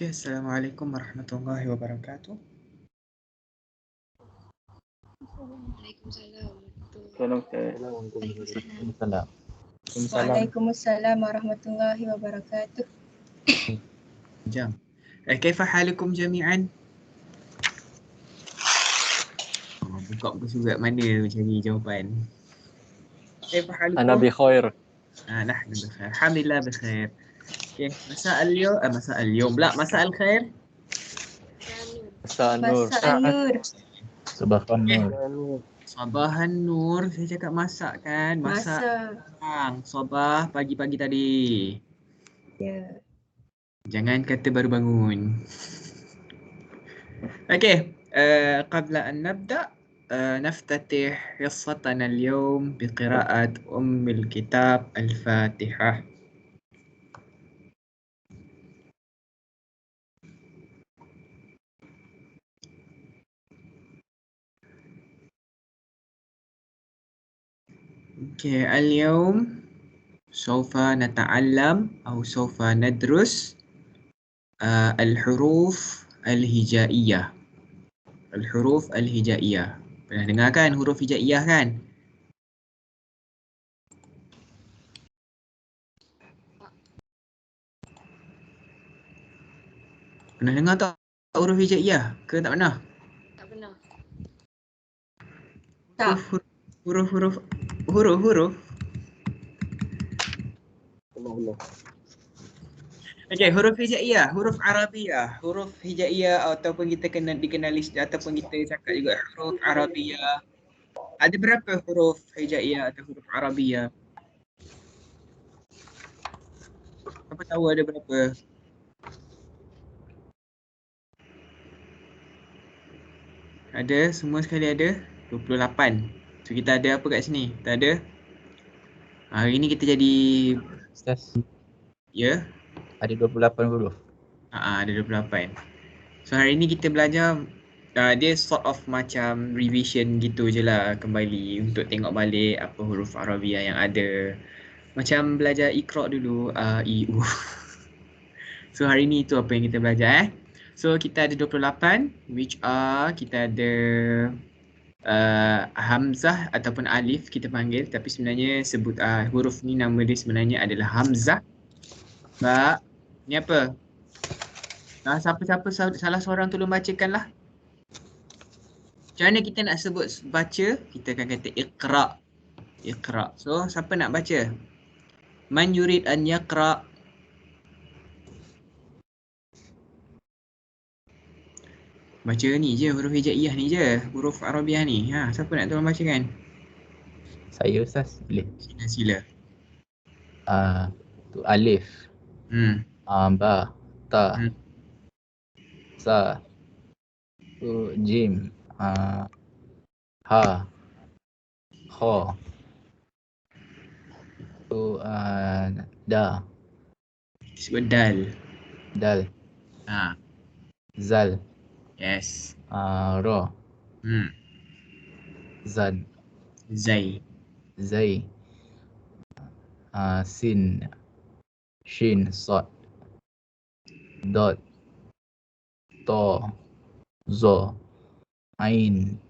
Oke, Assalamualaikum warahmatullahi wabarakatuh. Waalaikumsalam. Waalaikumsalam warahmatullahi wabarakatuh. Jam. Kaifa halukum jami'an? Buka buku surat mana cari jawapan. Kaifa halukum? Ana bi khair. Nahnu bikhair. Alhamdulillah bikhair. Okay, masa al-yawm pula, masa al-khair. Masa nur. Nur. Sabahan nur. Sabahan nur. Saya cakap masak kan? Masak. Sabah pagi-pagi tadi. Ya. Jangan kata baru bangun. Okay, قبل أن نبدأ نفتتح حصتنا اليوم بقراءة أم الكتاب الفاتحة. Okay, اليوم سوف نتعلم أو سوف ندرس الحروف الهجائية. الحروف الهجائية. Pernah dengar kan huruf hijaiyah kan? Pernah dengar tak huruf hijaiyah? Ke tak pernah? Tak pernah. Tak. Huruf. Okey, huruf hijaiyah, huruf Arabiyah, huruf hijaiyah ataupun kita dikenali ataupun kita cakap juga huruf Arabiyah. Ada berapa huruf hijaiyah atau huruf Arabiyah? Apa tahu ada berapa? Ada, semua sekali ada 28. So kita ada apa kat sini? Kita ada hari ni kita jadi Ustaz, ya, ada 28 huruf. ada 28. So hari ni kita belajar dia sort of macam revision gitu je lah, kembali untuk tengok balik apa huruf Arabiyah yang ada. Macam belajar Iqra dulu, I, U. So hari ni itu apa yang kita belajar So kita ada 28, which are kita ada Hamzah ataupun Alif kita panggil, tapi sebenarnya sebut huruf ni nama dia sebenarnya adalah Hamzah. Ba, ni apa? Siapa-siapa salah seorang tolong bacakan lah. Macam mana kita nak sebut baca? Kita akan kata Iqra. Iqra. So siapa nak baca? Man yurid an yaqra. Baca ni je, huruf hijaiyah ni je, huruf Arabiyah ni. Siapa nak tolong bacakan? Saya Ustaz, boleh. Sila. Tu alif. Ba, ta. Sa. Tu jim. Ha. Kha. Tu da. Sebut dal. Dal. Zal. Yes. Ra. Zad. Zai. Zai. Sin. Shin. Sad. Dot. Ta. Za. Ain.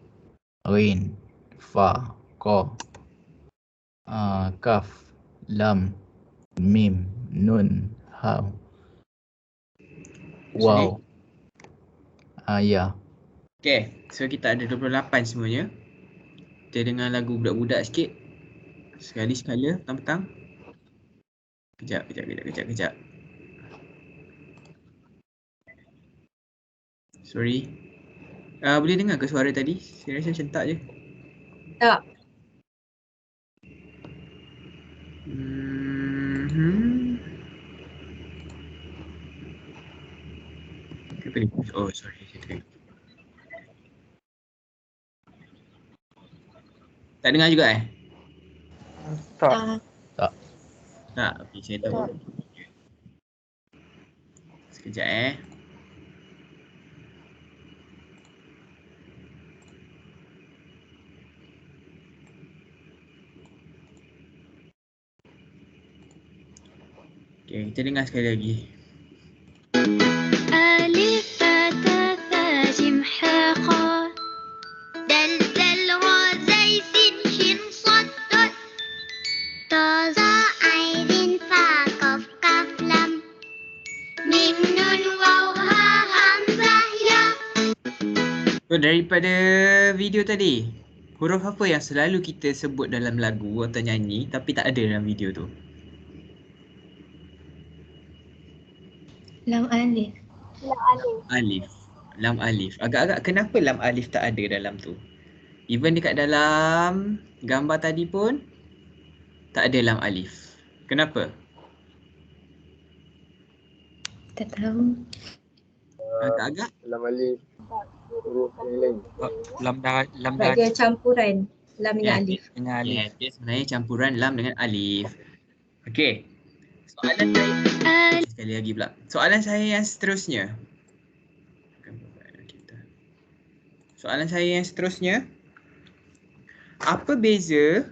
Ghin. Fa. Qa. Kaf. Lam. Mim. Nun. Ha. Waw. Ya. Okay, so kita ada 28 semuanya. Kita dengar lagu budak-budak sikit. Sekali sekala, petang-petang. Kejap. Sorry. Boleh dengar ke suara tadi? Saya rasa macam tak je. Tak. Apa ni? Oh, sorry. Tak dengar juga Tak. Tak, okey, saya tahu. Sekejap Okay, kita dengar sekali lagi. daripada video tadi, huruf apa yang selalu kita sebut dalam lagu atau nyanyi tapi tak ada dalam video tu? Lam alif. Alif. Lam alif. Agak-agak kenapa lam alif tak ada dalam tu? Even dekat dalam gambar tadi pun tak ada lam alif. Kenapa? Tak tahu. Agak-agak Lam alif huruf yang lain. Lam dah Sebab dia campuran lam dengan alif. dengan alif. yeah, dia sebenarnya campuran lam dengan alif. Okey. Soalan saya sekali lagi pula. Soalan saya yang seterusnya. Soalan saya yang seterusnya. Apa beza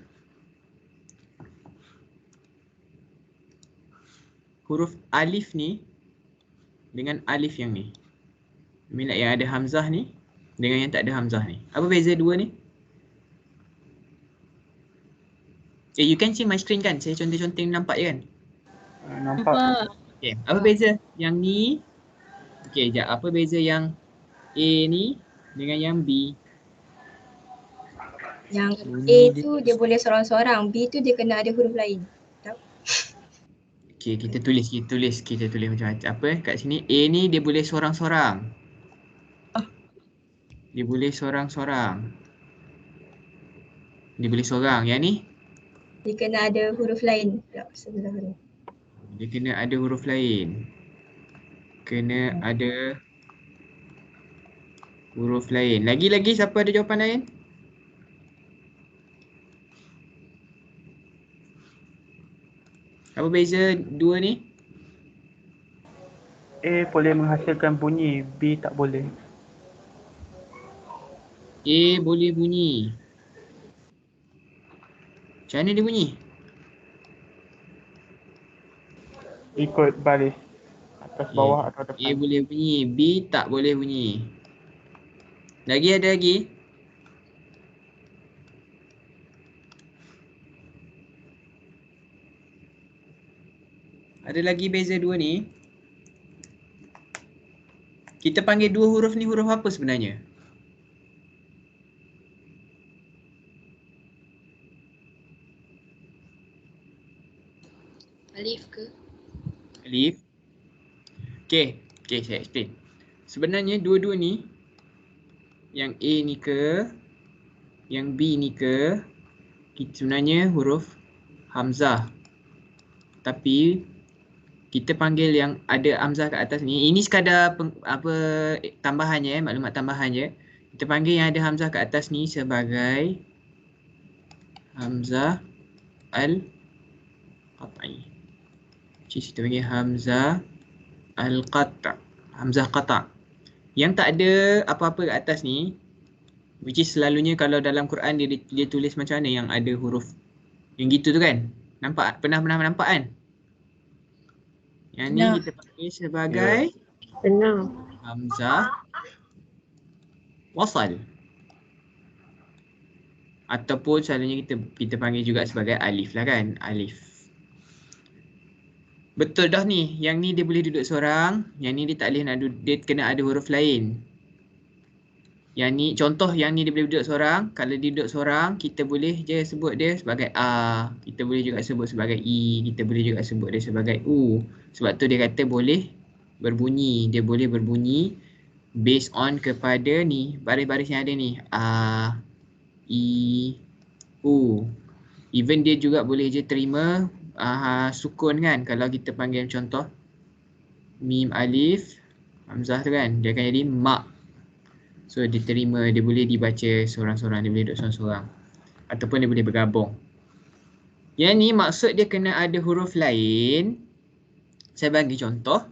huruf alif ni dengan alif yang ni? Minat yang ada hamzah ni dengan yang tak ada hamzah ni. Apa beza dua ni? You can see my screen kan? Saya conteng-conteng nampak je kan? Nampak. Okay. Apa beza yang ni? Okay, sekejap. Apa beza yang A ni dengan yang B? Yang Bunyi A dia- tu dia boleh seorang-seorang, B tu dia kena ada huruf lain. Okay, kita tulis macam apa kat sini. A ni dia boleh seorang-seorang. Dia boleh seorang-seorang. Dia boleh seorang. Yang ni Dia kena ada huruf lain pula sebelah ni. dia kena ada huruf lain. Kena ada huruf lain. Lagi-lagi siapa ada jawapan lain? Apa beza dua ni? A boleh menghasilkan bunyi, B tak boleh. A boleh bunyi. Macam mana dia bunyi? Ikut baris atas bawah atau A depan. boleh bunyi, B tak boleh bunyi. Lagi ada lagi? Ada lagi beza dua ni. Kita panggil dua huruf ni huruf apa sebenarnya? Alif ke? Alif. Okay, saya explain. Sebenarnya dua-dua ni, yang A ni ke, yang B ni ke, sebenarnya huruf hamzah. Tapi kita panggil yang ada hamzah kat atas ni, ini sekadar tambahannya, maklumat tambahan je. Kita panggil yang ada hamzah kat atas ni sebagai hamzah al-qat'i. Kita panggil hamzah al-qat'. Hamzah qata'. Yang tak ada apa-apa kat atas ni, which is selalunya kalau dalam Quran dia tulis macam mana yang ada huruf yang gitu tu kan? Nampak? Pernah nampak kan? Yang ni Pernah. kita panggil sebagai Benar. hamzah wasal. Ataupun selalunya kita panggil juga sebagai alif lah kan? Alif. Betul dah ni. Yang ni dia boleh duduk seorang. Yang ni dia tak boleh dia kena ada huruf lain. Yang ni, contoh yang ni dia boleh duduk seorang. Kalau dia duduk seorang, kita boleh je sebut dia sebagai A. Kita boleh juga sebut sebagai I. Kita boleh juga sebut dia sebagai U. Sebab tu dia kata boleh berbunyi. Dia boleh berbunyi based on kepada ni, baris-baris yang ada ni. A, I, U. Even dia juga boleh je terima sukun kan. Kalau kita panggil contoh mim alif hamzah tu kan, dia akan jadi mak. So dia terima, dia boleh dibaca seorang-seorang, dia boleh duduk seorang-seorang. Ataupun dia boleh bergabung. Yang ni maksud dia kena ada huruf lain. Saya bagi contoh.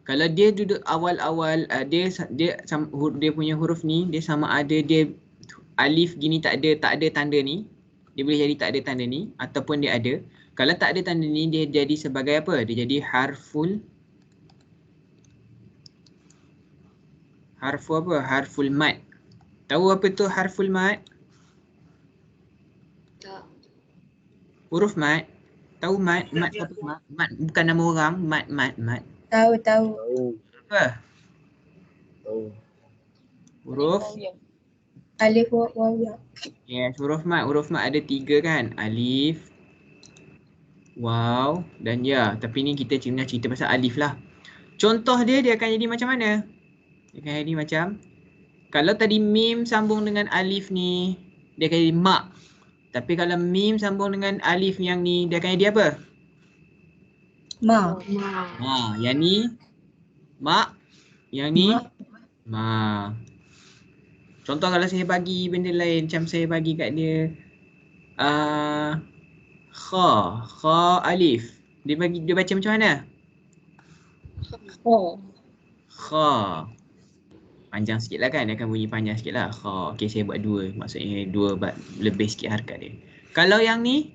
Kalau dia duduk awal-awal, dia punya huruf ni, dia sama ada dia alif gini tak ada tanda ni. Dia boleh jadi tak ada tanda ni. Ataupun dia ada. Kalau tak ada tanda ni, dia jadi sebagai apa? Dia jadi harful apa? Harful mad. Tahu apa tu harful mad? Tak. Huruf mad. Tahu mad? Mad apa? Mad bukan nama orang. Mad. Tahu. Tahu. Apa? Tahu. Huruf Alif waw ya. yes, huruf mat. Huruf mat ada 3 kan? Alif, waw dan ya. Tapi ni kita cerita pasal alif lah. Contoh dia akan jadi macam mana? Dia akan jadi macam kalau tadi mim sambung dengan alif ni, dia akan jadi mak. Tapi kalau mim sambung dengan alif yang ni, dia akan jadi apa? Ma. Yang ni mak, yang ni Ma. ma. Contoh kalau saya bagi benda lain, macam saya bagi kat dia kha alif. Dia baca macam mana? Kha. Panjang sikit lah kan, dia akan bunyi panjang sikit lah. Kha. Okay, saya buat 2. Maksudnya 2 lebih sikit harakat dia. Kalau yang ni,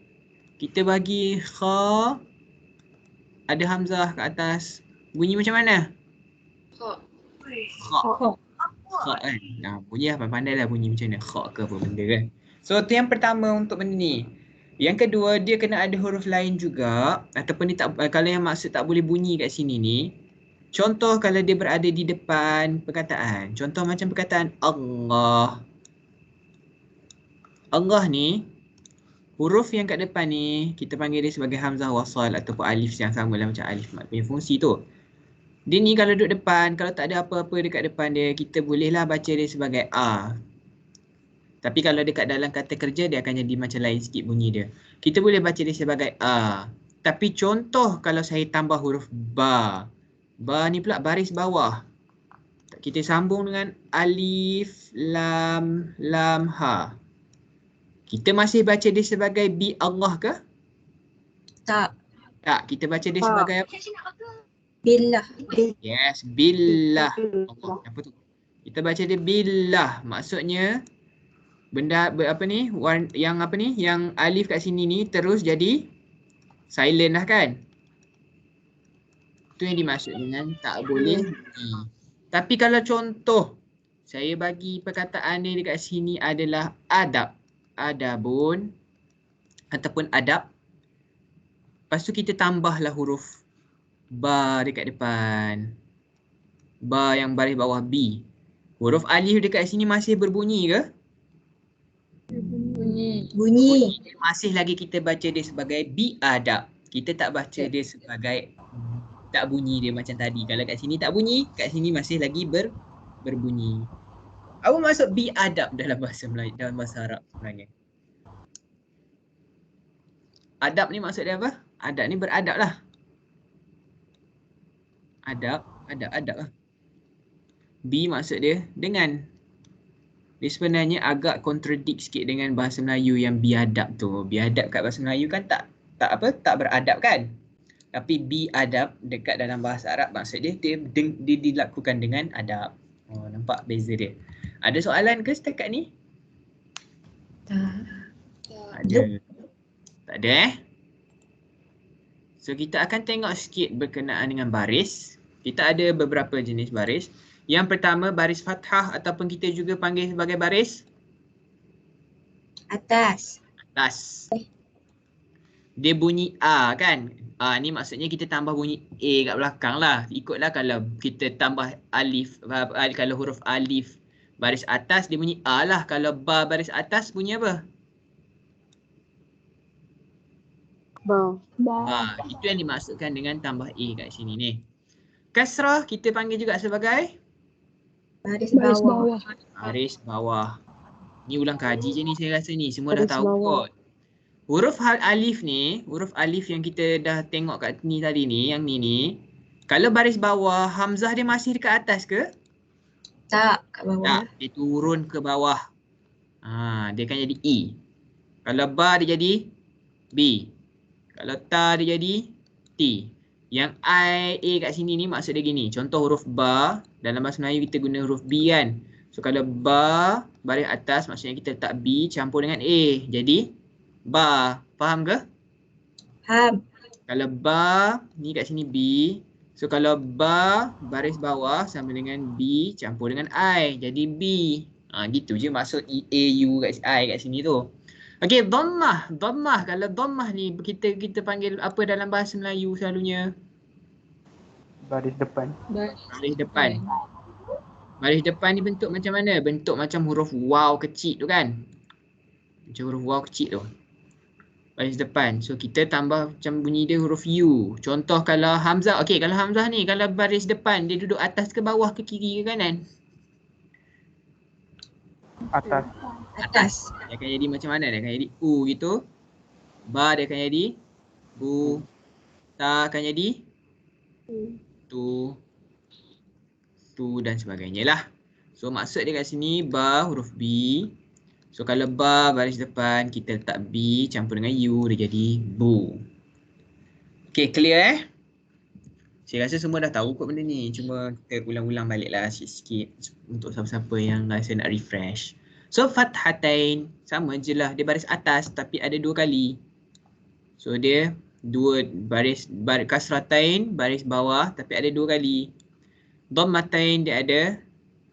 kita bagi kha, ada hamzah kat atas. Bunyi macam mana? Kha. Kha kan. Nah, bunyi lah, pandai lah bunyi macam mana. Kha ke apa benda kan. So, tu yang pertama untuk benda ni. Yang kedua, dia kena ada huruf lain juga. Ataupun dia tak, kalau yang maksud tak boleh bunyi kat sini ni. Contoh kalau dia berada di depan perkataan. Contoh macam perkataan Allah. Allah ni, huruf yang kat depan ni, kita panggil dia sebagai hamzah wasal ataupun alif yang sama lah macam alif mat punya fungsi tu. Dia ni kalau duduk depan, kalau tak ada apa-apa dekat depan dia, kita bolehlah baca dia sebagai A. Tapi kalau dekat dalam kata kerja, dia akan jadi macam lain sikit bunyi dia. Kita boleh baca dia sebagai A. Tapi contoh kalau saya tambah huruf Ba. Ba ni pula baris bawah. Kita sambung dengan alif, lam, ha. Kita masih baca dia sebagai Bi Allah ke? Tak. Tak, kita baca dia sebagai apa? Billah. Yes, billah. Allah, apa tu? Kita baca dia billah. Maksudnya benda apa ni? Yang apa ni? Yang alif kat sini ni terus jadi silent lah kan? Itu yang dimaksud dengan tak boleh bunyi. Tapi kalau contoh saya bagi perkataan ni dekat sini adalah adab. Adabun ataupun adab. Lepas tu kita tambahlah huruf ba dekat depan. Ba yang baris bawah B. Huruf alif dekat sini masih berbunyi ke? Bunyi. Masih lagi kita baca dia sebagai bi adab. Kita tak baca dia sebagai tak bunyi dia macam tadi. Kalau kat sini tak bunyi, kat sini masih lagi berbunyi. Apa maksud bi adab dalam bahasa Melayu, dalam bahasa Arab sebenarnya? Adab ni maksud dia apa? Adab ni beradab lah. Adab lah. Bi maksud dia dengan. Dia sebenarnya agak contradict sikit dengan bahasa Melayu yang biadab tu. Biadab kat bahasa Melayu kan tak beradab kan? Tapi biadab dekat dalam bahasa Arab maksud dia dilakukan dengan adab. Oh, nampak beza dia. Ada soalan ke setakat ni? Tak. Ada. Tak ada So kita akan tengok sikit berkenaan dengan baris. Kita ada beberapa jenis baris. Yang pertama baris fathah ataupun kita juga panggil sebagai baris Atas. Dia bunyi A kan? A ni maksudnya kita tambah bunyi A kat belakang lah. Ikutlah kalau kita tambah alif, kalau huruf alif baris atas dia bunyi A lah. Kalau ba baris atas bunyi apa? Ba. Itu yang dimaksudkan dengan tambah A kat sini ni. Kasrah kita panggil juga sebagai Baris bawah. baris bawah. Ni ulang kaji je ni saya rasa ni. Semua dah tahu kot. Huruf alif ni, huruf alif yang kita dah tengok kat ni tadi ni, yang ni. Kalau baris bawah, hamzah dia masih dekat atas ke? Tak, kat bawah. Tak, dia turun ke bawah. Dia akan jadi E. Kalau ba dia jadi B. Kalau ta dia jadi T. Yang I, A kat sini ni maksud dia gini. Contoh huruf ba, dalam bahasa Melayu kita guna huruf B kan. So kalau ba, baris atas maksudnya kita letak B campur dengan A. Jadi ba. Faham ke? Faham. Kalau ba, ni kat sini B. So kalau ba, baris bawah sama dengan B campur dengan I. Jadi B. Gitu je maksud A, U kat I kat sini tu. Okey, dhammah. Dhammah. Kalau dhammah ni kita panggil apa dalam bahasa Melayu selalunya? Baris depan. Baris depan. Baris depan ni bentuk macam mana? Bentuk macam huruf waw kecil tu kan? Macam huruf waw kecil tu. Baris depan. So kita tambah macam bunyi dia huruf U. Contoh kalau Hamzah. Okey, kalau Hamzah ni, kalau baris depan dia duduk atas ke bawah ke kiri ke kanan? Atas. Atas. Dia akan jadi macam mana? Dia akan jadi U gitu. Ba dia akan jadi Bu. Ta akan jadi Tu. Tu dan sebagainya lah. So maksud dia kat sini ba huruf B. So kalau ba baris depan kita letak B campur dengan U dia jadi Bu. Okay, clear Saya rasa semua dah tahu kot benda ni. Cuma kita ulang-ulang balik lah sikit-sikit untuk siapa-siapa yang rasa nak refresh. So fathatain sama je lah. Dia baris atas tapi ada 2 kali. So dia baris kasratain baris bawah tapi ada 2 kali. Dhammatain dia ada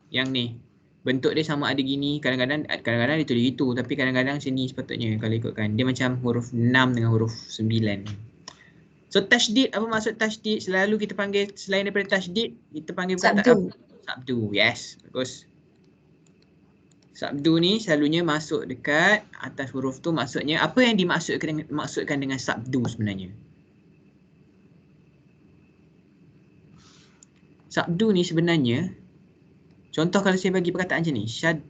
yang ni. Bentuk dia sama ada gini. Kadang-kadang dia tulis gitu. Tapi kadang-kadang sini sepatutnya kalau ikutkan. Dia macam huruf 6 dengan huruf 9. So tashdid, apa maksud tashdid? Selalu kita panggil selain daripada tashdid, kita panggil Sabdu. Sabdu, yes. Bagus. Sabdu ni selalunya masuk dekat atas huruf tu, maksudnya apa yang dimaksudkan dengan sabdu sebenarnya? Sabdu ni sebenarnya, contoh kalau saya bagi perkataan macam ni, syaddah.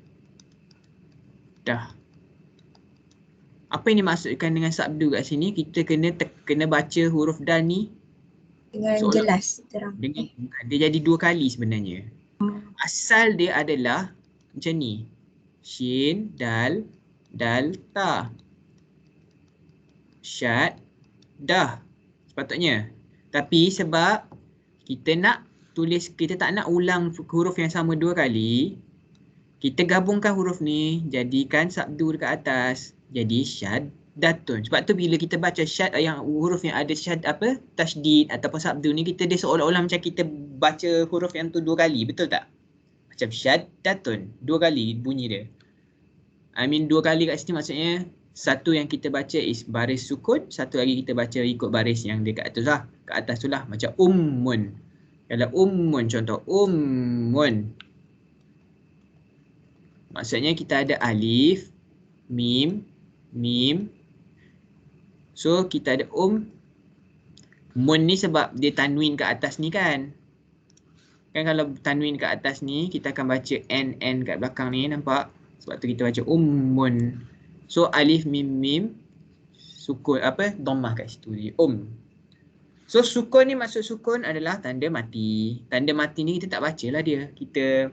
Apa yang dimaksudkan dengan sabdu kat sini? Kita kena baca huruf dal ni Dengan jelas, terang. Dia jadi 2 kali sebenarnya. Asal dia adalah macam ni. Shin, dal, ta. Syad, dah. Sepatutnya. Tapi sebab kita nak tulis, kita tak nak ulang huruf yang sama 2 kali, kita gabungkan huruf ni, jadikan sabdu dekat atas. Jadi syaddatun. Sebab tu bila kita baca syad, yang huruf yang ada tashdid ataupun sabdu ni, dia seolah-olah macam kita baca huruf yang tu 2 kali. Betul tak? Macam syaddatun. 2 kali bunyi dia. 2 kali kat sini maksudnya, satu yang kita baca is baris sukun, satu lagi kita baca ikut baris yang dekat atas lah. Kat atas tu lah. Macam ummun. Kalau ummun, contoh ummun. Maksudnya kita ada alif, mim. So kita ada mun ni sebab dia tanwin kat atas ni kan. Kan kalau tanwin kat atas ni, kita akan baca n kat belakang ni, nampak? Sebab tu kita baca ummun. So alif mim sukun dhammah kat situ dia. So sukun ni, maksud sukun adalah tanda mati. Tanda mati ni kita tak baca lah dia. Kita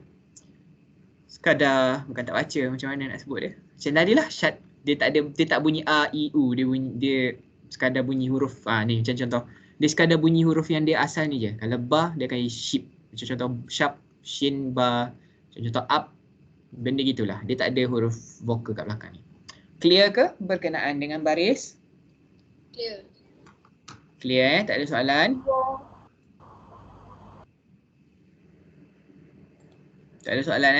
sekadar, bukan tak baca, macam mana nak sebut dia? Macam tadi lah, syad. Dia tak bunyi a, i, u. Dia sekadar bunyi huruf. Ni macam contoh. Dia sekadar bunyi huruf yang dia asal ni je. Kalau ba, dia akan ship. Macam contoh syab, shin, ba. Macam contoh up. Benda gitulah. Dia tak ada huruf vokal kat belakang ni. Clear ke berkenaan dengan baris? Clear. Clear tak ada soalan? Tak ada soalan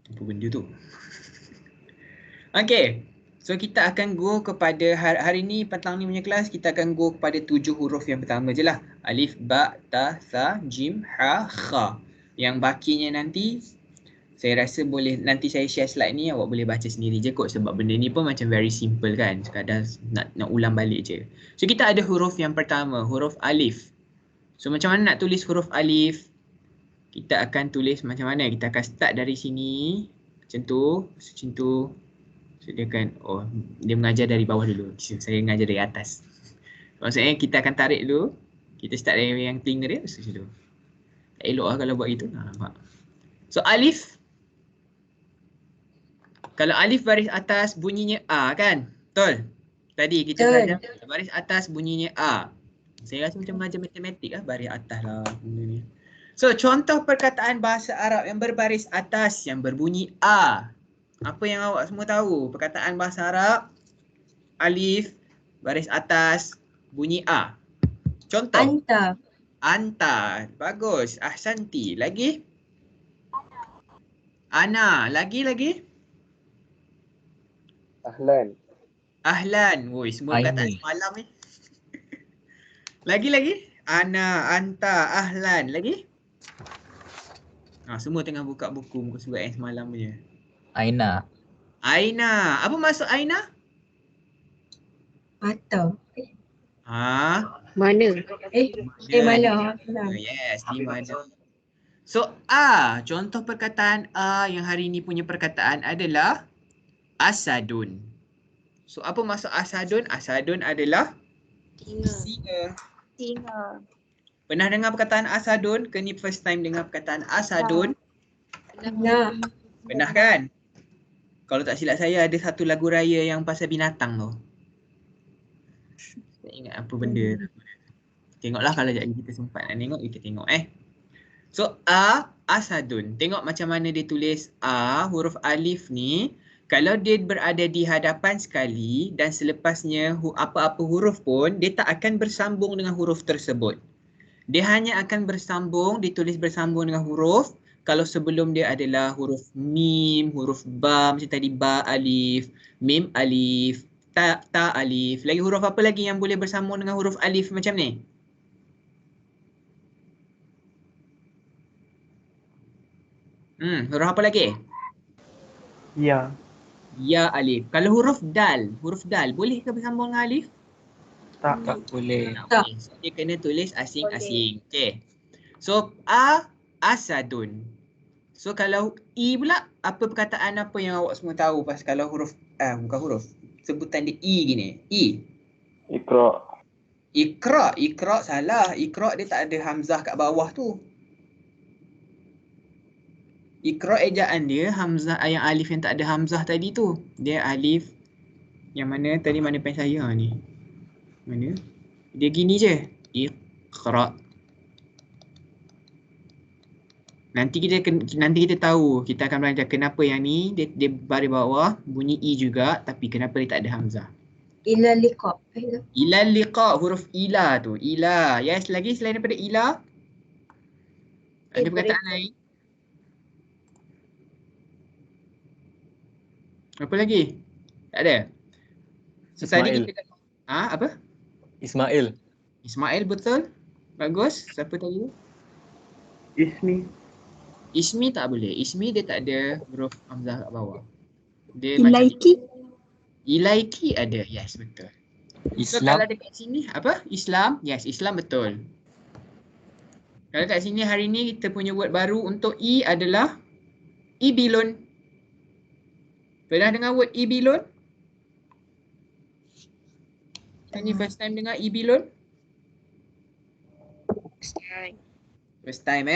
Apa benda tu? Okay. So kita akan go kepada hari ni, petang ni punya kelas, kita akan go kepada 7 huruf yang pertama je lah. Alif, ba, ta, sa, jim, ha, kha. Yang bakinya nanti, saya rasa boleh, nanti saya share slide ni, awak boleh baca sendiri je kot. Sebab benda ni pun macam very simple kan. Sekadar nak ulang balik je. So kita ada huruf yang pertama, huruf alif. So macam mana nak tulis huruf alif? Kita akan tulis macam mana? Kita akan start dari sini. Macam tu. So dia akan, dia mengajar dari bawah dulu. Saya mengajar dari atas. Maksudnya kita akan tarik dulu. Kita start dari yang telinga dia. Macam tu. Tak elok lah kalau buat gitu. Nampak. So alif. Kalau alif baris atas bunyinya A kan? Betul? Tadi kita belajar baris atas bunyinya A. Saya rasa macam mengajar matematik lah. Baris atas lah. So contoh perkataan bahasa Arab yang berbaris atas yang berbunyi A. Apa yang awak semua tahu? Perkataan bahasa Arab, alif, baris atas, bunyi A. Contoh. Anta. Bagus. Ahsanti. Lagi? Ana. Lagi? Ahlan. Woi, semua perkataan semalam ni. Lagi. Ana, anta, ahlan. Lagi? Semua tengah buka buku muka surat yang semalam punya. Aina. Aina. Apa maksud Aina? Atau. Mana? Mana? Yes, di mana. So, contoh perkataan yang hari ni punya perkataan adalah asadun. So, apa maksud asadun? Asadun adalah singa. Pernah dengar perkataan asadun? Ke ni first time dengar perkataan asadun? Nah. Pernah kan? Kalau tak silap saya ada satu lagu raya yang pasal binatang tu. Tak ingat apa benda. Tengoklah kalau jadi kita sempat nak tengok, kita tengok So, asadun. Tengok macam mana dia tulis huruf alif ni. Kalau dia berada di hadapan sekali dan selepasnya apa-apa huruf pun, dia tak akan bersambung dengan huruf tersebut. Dia hanya akan bersambung, ditulis bersambung dengan huruf kalau sebelum dia adalah huruf mim, huruf ba, macam tadi ba alif, mim alif, ta alif. Lagi huruf apa lagi yang boleh bersambung dengan huruf alif macam ni? Huruf apa lagi? Ya. Ya alif. Kalau huruf dal boleh ke bersambung dengan alif? Tak. Tak boleh. Okay. So, dia kena tulis asing-asing. Okay. So, asadun. So, kalau I pula, apa perkataan apa yang awak semua tahu pas kalau huruf, bukan huruf, sebutan dia I gini. I. Iqra. Iqra salah. Iqra dia tak ada hamzah kat bawah tu. Iqra ejaan dia hamzah yang alif yang tak ada hamzah tadi tu. Dia alif yang mana tadi, mana pen saya ni? Mana? Dia gini je. Iqra. Nanti kita tahu, kita akan belajar kenapa yang ni dia baris bawah bunyi i juga tapi kenapa dia tak ada hamzah. Ila liqa. Ila liqa, huruf ila tu. Ila. Yes, lagi selain daripada ila? Ada perkataan lain? Apa lagi? Tak ada? So, tadi kita apa? Ismail. Ismail, betul? Bagus. Siapa tadi? Ismi. Ismi tak boleh. Ismi dia tak ada huruf hamzah kat bawah. Dia Ilaiki. Ilaiki ada. Yes, betul. So, Islam. kalau dekat sini apa? Islam? Yes, Islam betul. Kalau kat sini hari ni kita punya word baru untuk I adalah ibilun. Pernah dengar word ibilun? Ini first time dengar ibilun? First time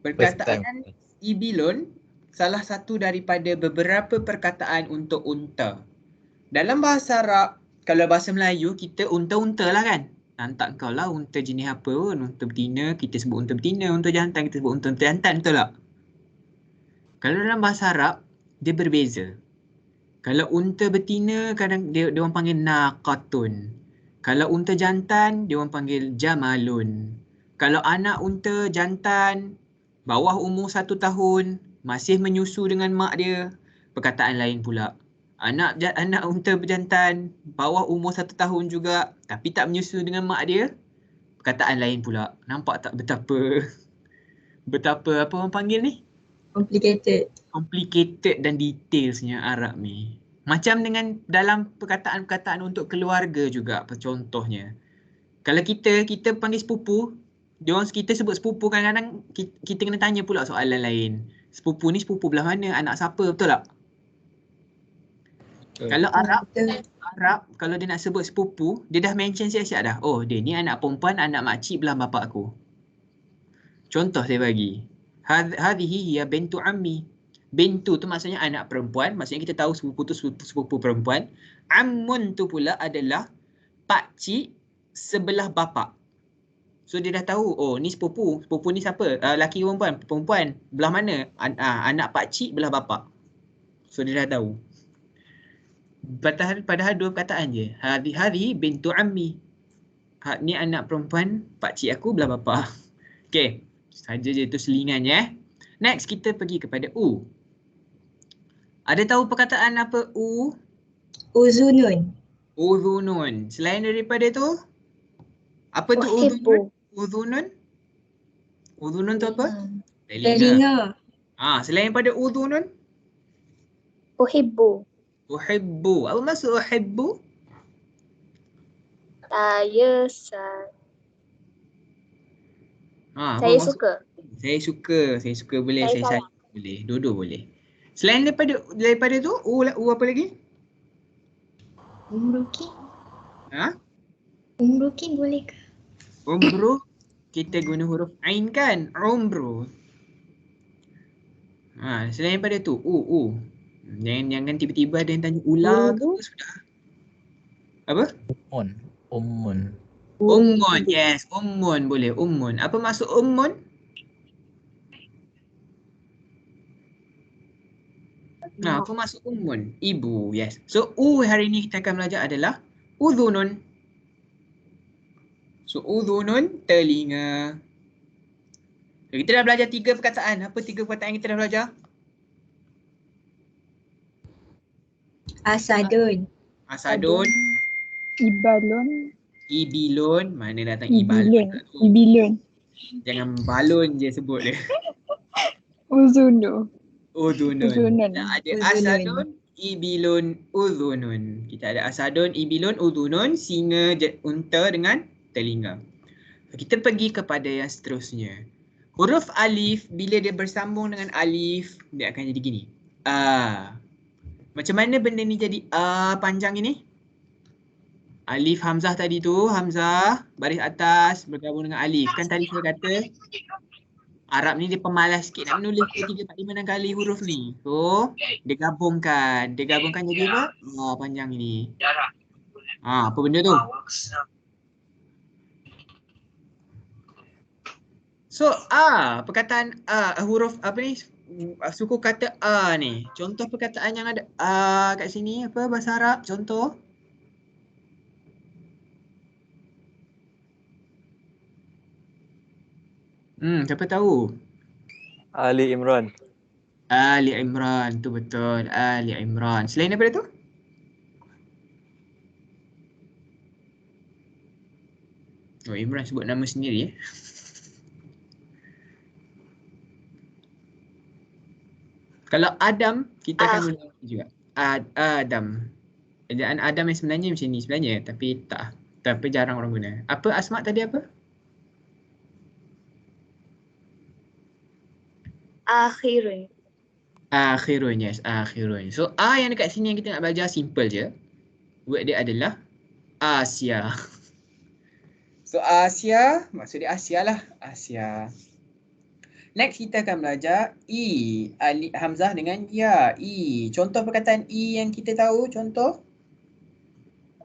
Perkataan ibilun salah satu daripada beberapa perkataan untuk unta. Dalam bahasa Arab, kalau bahasa Melayu kita unta-unta lah kan? Nantak kau lah unta jenis apa pun. Unta betina, kita sebut unta betina. Unta jantan, kita sebut unta jantan, betul tak? Kalau dalam bahasa Arab, dia berbeza. Kalau unta betina, kadang dia orang panggil naqatun. Kalau unta jantan, dia orang panggil jamalun. Kalau anak unta jantan, bawah umur 1 tahun, masih menyusu dengan mak dia, perkataan lain pula. Anak unta berjantan, bawah umur 1 tahun juga, tapi tak menyusu dengan mak dia, perkataan lain pula. Nampak tak betapa apa orang panggil ni? Complicated dan detailsnya Arab ni. Macam dengan dalam perkataan-perkataan untuk keluarga juga, contohnya. Kalau kita panggil sepupu, kita sebut sepupu, kadang-kadang kita kena tanya pula soalan lain. Sepupu ni sepupu belah mana? Anak siapa? Betul tak? Kalau Arab, kalau dia nak sebut sepupu, dia dah mention siap-siap dah. Oh, dia ni anak perempuan, anak makcik belah bapa aku. Contoh saya bagi. Hadhihi hiya bintu ammi. Bintu tu maksudnya anak perempuan, maksudnya kita tahu sepupu tu sepupu perempuan. Ammun tu pula adalah pakcik sebelah bapa. So dia dah tahu, oh ni sepupu ni siapa? Laki perempuan? Perempuan. Belah mana? Anak pakcik belah bapa. So dia dah tahu. Padahal dua perkataan je. Hadhihi bintu ammi. Ni anak perempuan pakcik aku belah bapa. Okey, saja je itu selingannya. Next kita pergi kepada u. Ada tahu perkataan apa Uzunun. Uzunun. Selain daripada tu? Apa tu Uhibbu. udhunun? Udhunun tu apa? Telinga. Selain daripada udhunun, Uhibbu. uhibbu. Apa maksud uhibbu? Saya Apa saya maksud? suka. Saya suka boleh, Saya saya sayang boleh. Dua-dua boleh. Selain daripada tu, u apa lagi? Umruki. Ha? Umruki boleh ke? Umru kita guna huruf ain kan? Umru. Selain daripada tu, u. Jangan tiba-tiba ada yang tanya ular ke apa sudah. Apa? Ummun. Ummun. Yes, ummun boleh. Ummun. Apa maksud ummun? Apa maksud ummun? Ibu. Yes. So, hari ni kita akan belajar adalah udhunun. So, udhunun, telinga. So, kita dah belajar 3 perkataan. Apa 3 perkataan yang kita dah belajar? Asadun. Asadun, Ibalun. ibilun. Mana datang Ibilun. ibalun? Ibilun. Jangan balun je sebut dia. Uzunu. Udhunun. Udhunun. Ada Udhunun. asadun, ibilun, udhunun. Kita ada asadun, ibilun, udhunun, singa, unta dengan telinga. Kita pergi kepada yang seterusnya. Huruf alif, bila dia bersambung dengan alif, dia akan jadi gini. Macam mana benda ni jadi panjang ini? Alif hamzah tadi tu, hamzah baris atas bergabung dengan alif. Kan tadi saya kata Arab ni dia pemalas sikit nak menulis 3, 4, 5, 6 kali huruf ni. So, dia gabungkan. Dia gabungkan jadi apa? Panjang ini. Apa benda tu? So, perkataan huruf apa ni? Suku kata ni. Contoh perkataan yang ada kat sini apa bahasa Arab? Contoh. Siapa tahu? Ali Imran. Ali Imran, tu betul. Ali Imran. Selain daripada tu? Oh, Imran sebut nama sendiri. Kalau Adam, kita akan guna juga. Adam. Ejaan Adam yang sebenarnya macam ni sebenarnya. Tapi tak. Tapi jarang orang guna. Apa Asma tadi apa? Akhirun. Akhirun, yes. Akhirun. So, yang dekat sini yang kita nak belajar simple je. Word dia adalah Asia. So, Asia, maksud dia Asia lah. Asia. Next, kita akan belajar alif hamzah dengan ya. Contoh perkataan yang kita tahu, contoh.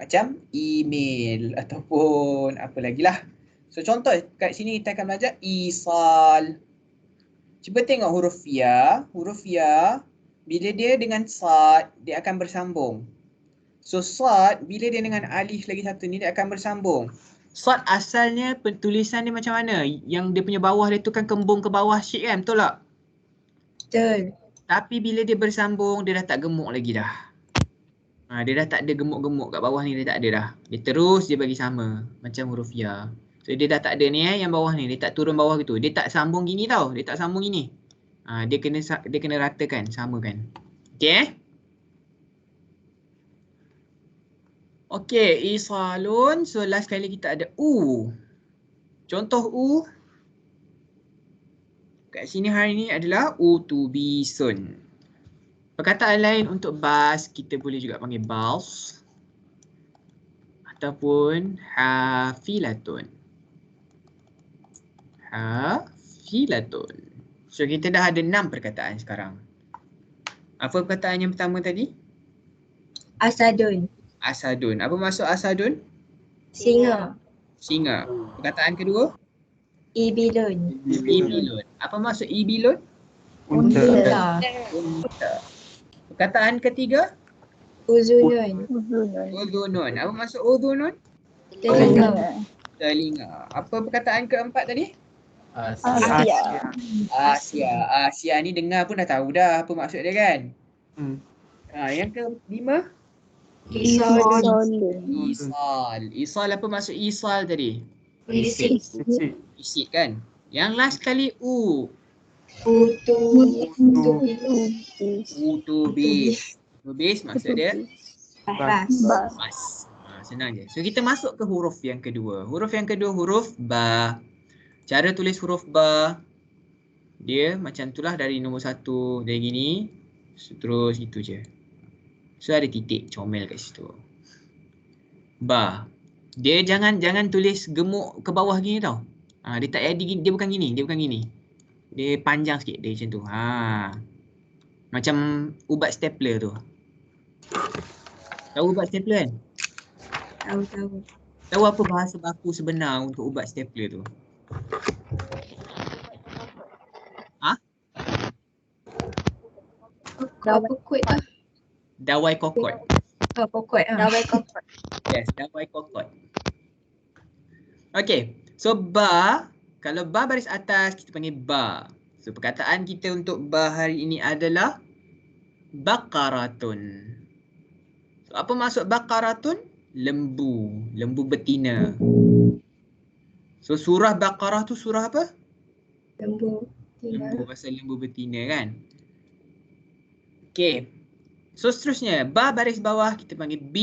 Macam email ataupun apa lagi lah. So, contoh kat sini kita akan belajar isal. Cuba tengok huruf ya. Huruf ya, bila dia dengan sad, dia akan bersambung. So, sad, bila dia dengan alif lagi satu ni, dia akan bersambung. Sad asalnya tulisan dia macam mana? Yang dia punya bawah dia tu kan kembung ke bawah sikit kan? Betul tak? Betul. Tapi bila dia bersambung, dia dah tak gemuk lagi dah. Dia dah tak ada gemuk-gemuk kat bawah ni, dia tak ada dah. Dia terus dia bagi sama. Macam huruf ya. So dia dah tak ada ni yang bawah ni. Dia tak turun bawah gitu. Dia tak sambung gini tau. Dia tak sambung gini. Dia kena ratakan, samakan. Okay. Okay, isalun. So last kali kita ada u. Contoh u. Kat sini hari ni adalah utubisun. Perkataan lain untuk bas, kita boleh juga panggil bals. Ataupun hafilatun. Hafilatun. So kita dah ada 6 perkataan sekarang. Apa perkataan yang pertama tadi? Asadun. Asadun. Apa maksud asadun? Singa. Singa. Perkataan kedua? Ibilun. Ibilun. Apa maksud ibilun? Unta. Unta. Perkataan ketiga? Uzunun. Udhunun. Apa maksud udhunun? Telinga. Telinga. Apa perkataan keempat tadi? Asia. Asia. Asia ni dengar pun dah tahu dah apa maksud dia kan? Yang kelima? Isalun. Isal. Isal apa maksud isal tadi? Berisik. Berisik kan. Yang last kali U. Utubis. Utubis maksud dia Bas. bas. Senang je. So kita masuk ke huruf yang kedua. Huruf yang kedua huruf ba. Cara tulis huruf ba dia macam itulah dari nombor 1 dari gini. Terus gitu je. So ada titik comel kat situ. Ba. Dia jangan tulis gemuk ke bawah gini tau. Dia tak ada gini, dia bukan gini. Dia panjang sikit dia macam tu. Macam ubat stapler tu. Tahu ubat stapler kan? Tahu. Tahu apa bahasa baku sebenar untuk ubat stapler tu? Pokok lah. Dawai kokot. Pokok. Dawai kokot. Yes, dawai kokot. Okay, so ba, kalau ba baris atas kita panggil ba. So perkataan kita untuk ba hari ini adalah baqaratun. So apa maksud baqaratun? Lembu betina. So surah Baqarah tu surah apa? Lembu. Pasal lembu betina kan. Okay. So seterusnya ba baris bawah kita panggil B.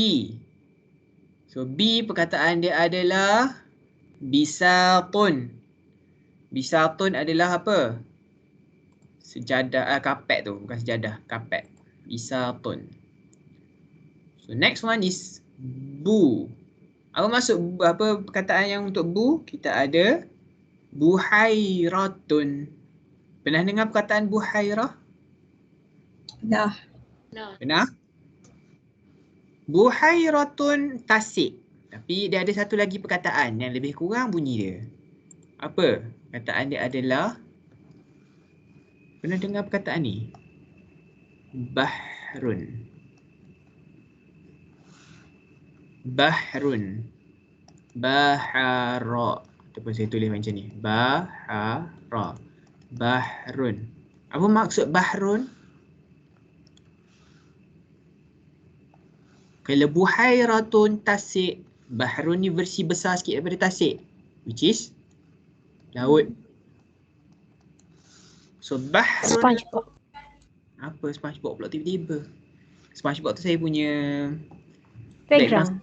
So B perkataan dia adalah bisatun. Bisatun adalah apa? Sejadah, kapet tu, bukan sejadah, kapet. Bisatun. So next one is bu. Apa maksud apa perkataan yang untuk bu? Kita ada buhairatun. Pernah dengar perkataan buhairah? Pernah? Buhairatun tasik. Tapi dia ada satu lagi perkataan yang lebih kurang bunyi dia. Apa? Perkataan dia adalah, pernah dengar perkataan ni? Bahrun. Bahrun. Bahara. Ataupun saya tulis macam ni. Bahara. Bahrun. Apa maksud bahrun? Kalau buhairatun tasik, bahrun ni versi besar sikit daripada tasik, which is laut. So bahrun. SpongeBob. Apa SpongeBob pula tiba-tiba? SpongeBob tu saya punya background.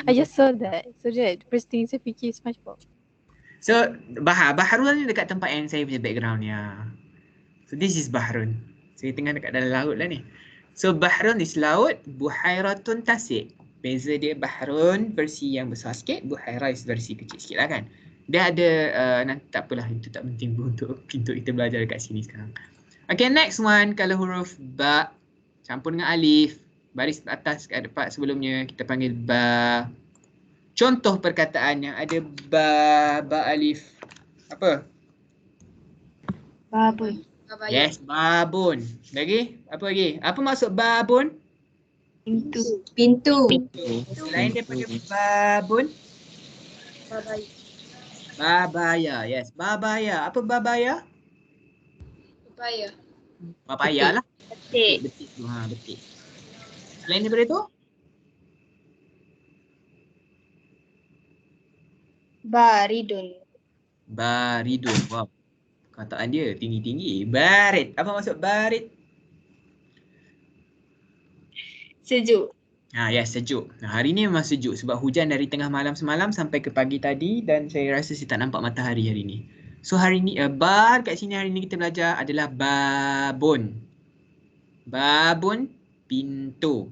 I just saw that. So that first thing saya fikir SpongeBob. So bahrun ni dekat tempat yang saya punya background ya. So this is bahrun. Saya tengah dekat dalam laut lah ni. So bahrun is laut, buhairatun tasik. Beza dia bahrun versi yang besar sikit, buhairah is versi kecil sikit lah kan. Dia ada, nanti tak apalah, itu tak penting untuk kita belajar dekat sini sekarang. Okay, next one, kalau huruf ba campur dengan alif, baris atas kat depan sebelumnya kita panggil ba. Contoh perkataan yang ada ba alif. Apa? Babun. Yes, babun. Lagi? Apa lagi? Apa maksud babun? Pintu. Selain daripada babun? Babaya. Yes, babaya. Apa babaya? Papaya lah. Betik tu. Betik. Selain daripada tu? Baridun. Wow. Kataan dia tinggi-tinggi. Barid. Apa maksud barid? Sejuk. Yes, sejuk. Hari ni memang sejuk sebab hujan dari tengah malam semalam sampai ke pagi tadi dan saya rasa saya tak nampak matahari hari ni. So hari ni, bar kat sini hari ni kita belajar adalah babun. Babun, pintu.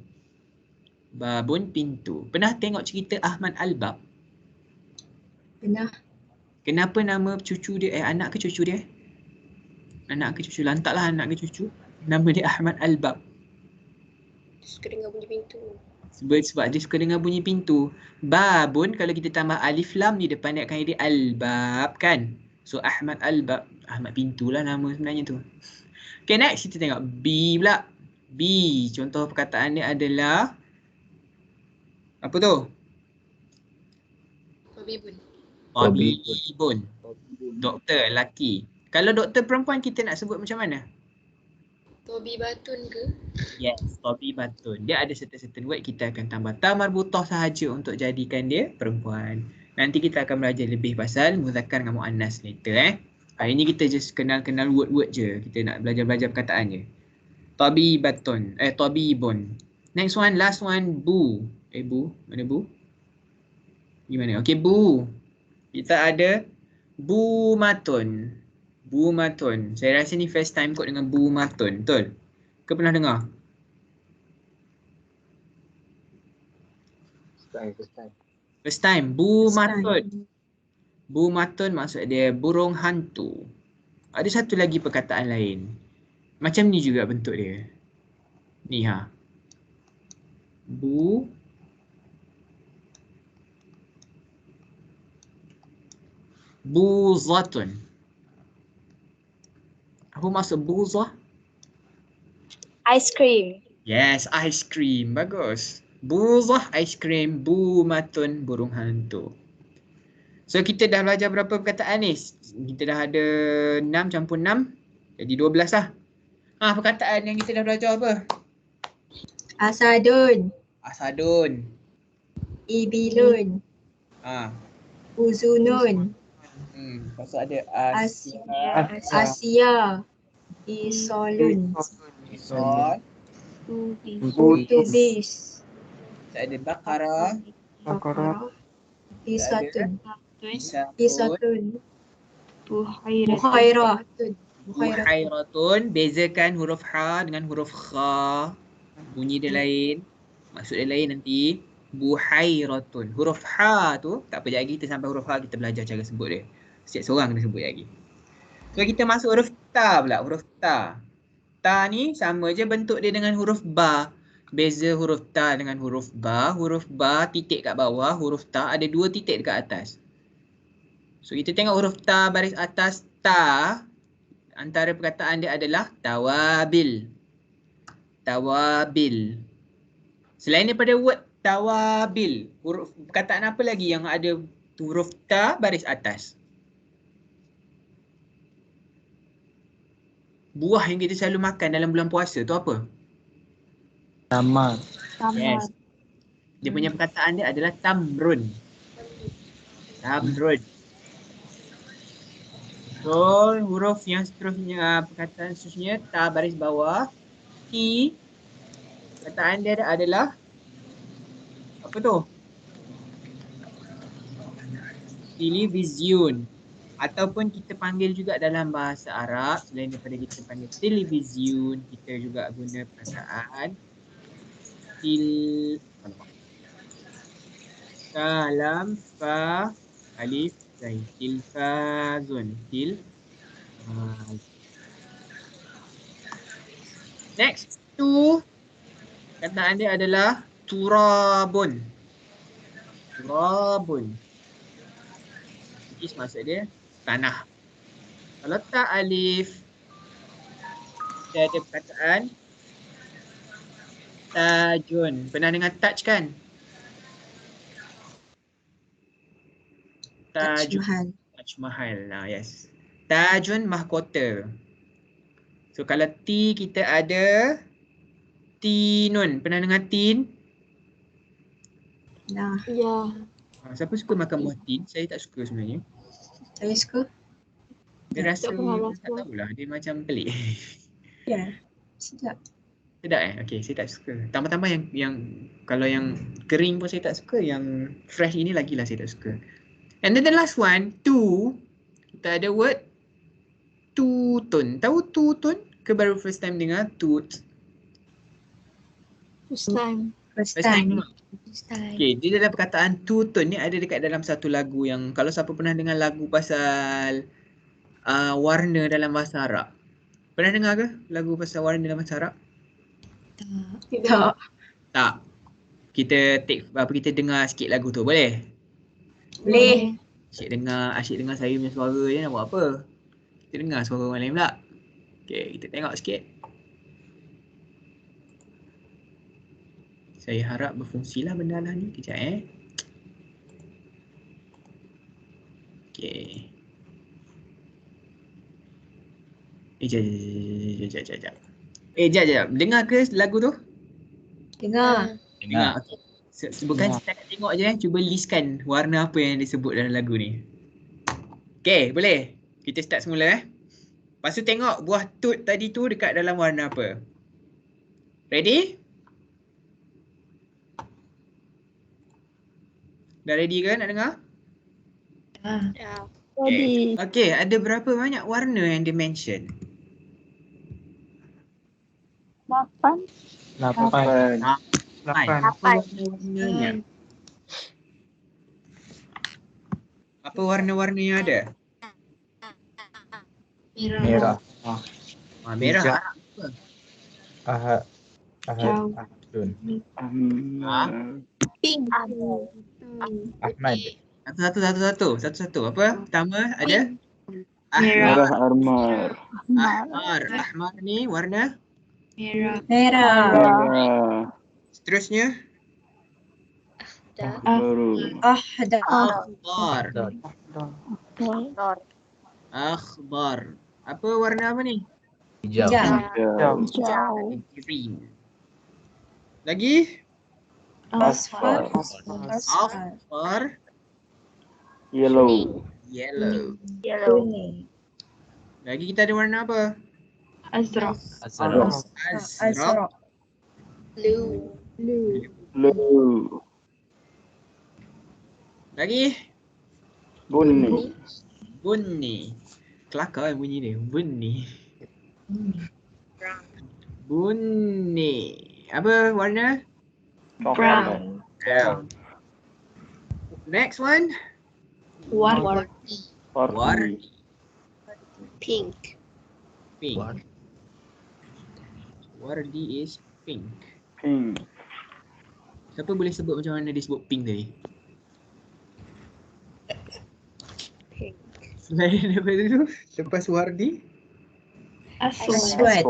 Babun, pintu. Pernah tengok cerita Ahmad Al-Bab? Pernah. Kenapa nama cucu dia, anak ke cucu dia? Anak ke cucu? Lantaklah anak ke cucu. Nama dia Ahmad Al-Bab. Suka dengar bunyi pintu. Sebab dia suka dengar bunyi pintu. Babun, kalau kita tambah alif lam di depan dia akan jadi Al-Bab kan? So Ahmad Al-Bab. Ahmad pintu lah nama sebenarnya tu. Okay, next kita tengok B pula. B, contoh perkataan dia adalah apa tu? Tabibun. Doktor lelaki. Kalau doktor perempuan kita nak sebut macam mana? Tabibatun ke? Yes, tabibatun. Dia ada certain word kita akan tambah ta marbutah sahaja untuk jadikan dia perempuan. Nanti kita akan belajar lebih pasal muzakkar dengan muannas later Hari ni kita just kenal-kenal word-word je. Kita nak belajar-belajar perkataan je. Tabibun. Next one, last one, bu. Bu, mana bu? Gimana? Okay, bu. Kita ada bumatun. Bumatun. Saya rasa ni first time kot dengan bumatun. Betul? Ke pernah dengar? First time. Bumatun. Bumatun maksud dia burung hantu. Ada satu lagi perkataan lain. Macam ni juga bentuk dia. Ni ha. Buzatun. Apa maksud buzah? Ice cream. Yes, ice cream. Bagus. Buzah, ice cream. Bumatun, burung hantu. So kita dah belajar berapa perkataan ni? Kita dah ada 6 campur 6. Jadi 12 lah. Perkataan yang kita dah belajar apa? Asadun. Asadun. Ibilun. Uzunun. Lepas tu ada Asia. Isolun. Isol. Utubis. Ada Baqarah. Isatun. Isatun. Buhairatun. Bezakan huruf ha dengan huruf kha. Bunyi dia lain. Maksud dia lain nanti. Buhairatun. Huruf ha tu, tak apa, sekejap lagi kita sampai huruf ha kita belajar cara sebut dia. Setiap seorang kena sebut lagi. So kita masuk huruf ta pula. Huruf ta. Ta ni sama je bentuk dia dengan huruf ba. Beza huruf ta dengan huruf ba. Huruf ba titik kat bawah, huruf ta ada 2 titik dekat atas. So kita tengok huruf ta baris atas ta. Antara perkataan dia adalah tawabil. Tawabil. Selain daripada word tawabil, huruf perkataan apa lagi yang ada huruf ta baris atas? Buah yang kita selalu makan dalam bulan puasa tu apa? Tamar. Yes. Dia punya perkataan dia adalah tamrun. Tamrun. So, huruf yang seterusnya, perkataan seterusnya, ta baris bawah, ti. Perkataan dia adalah apa tu? Television. Ataupun kita panggil juga dalam bahasa Arab, selain daripada kita panggil television, kita juga guna perkataan kalam fa alif zai tilfazun next tu kataan dia adalah turabun. Turabun. Which maksud dia tanah. Kalau tak alif dia ada perkataan tajun. Pernah dengar taj kan? Taj Mahal. Taj Mahal. Yes. Tajun mahkota. So kalau T kita ada tinun. Pernah dengar tin? Nah, Ya. Siapa suka makan buah tin? Saya tak suka sebenarnya. saya suka. Dia rasa Tak pernah tak tahulah, dia macam pelik. Ya, sedap. Sedap Okay, saya tak suka. Tambah-tambah yang kalau yang kering pun saya tak suka. Yang fresh ini lagilah saya tak suka. And then the last one, tu. Kita ada word tutun. Tahu tutun? Ke baru first time dengar tut? First time. First time. Okay, dia dalam perkataan tutun ni ada dekat dalam satu lagu yang kalau siapa pernah dengar lagu pasal warna dalam bahasa Arab. Pernah dengar ke lagu pasal warna dalam bahasa Arab? Tidak. Tak. Kita kita dengar sikit lagu tu, boleh? Boleh. Asyik dengar saya punya suara je, nak buat apa? Kita dengar suara orang lain pula. Okay, kita tengok sikit. Saya harap berfungsilah benda lah ni. Kejap Okay. Jap. Dengar ke lagu tu? Dengar. Dengar. Okay. Bukan setakat tengok je, cuba listkan warna apa yang disebut dalam lagu ni. Okay, boleh? Kita start semula. Lepas tu tengok buah tut tadi tu dekat dalam warna apa. Ready? Dah ready ke nak dengar? Jadi Okay, ada berapa banyak warna yang dia mention? 8. 8. 8. Apa warna-warnanya? Apa warna-warna yang ada? Merah. Merah. Hijau. Ahad. Ahadun. Pink. Ahmad. Satu-satu. Apa? Pertama ada? Merah Ahmar. Ahmar. Ahmar ni warna? Merah. Merah. Seterusnya? Baru. Akhbar. Ahmad. Akhbar. Apa warna apa ni? Hijau. Hijau. Green. Lagi? Asfar. Akhbar. Yellow. Yellow. Kuning. Lagi kita ada warna apa? Azraq. Azraq. Blue. Lagi? Bunni. Bunni. Kelakar bunyi dia. Bunni. Bunni. Apa warna? Brown. Brown. Next one. Warni. Pink. Pink. Wardi is pink. Pink. Siapa boleh sebut macam mana dia sebut pink tadi? Pink. Selain daripada tu, lepas wardi, Aswad.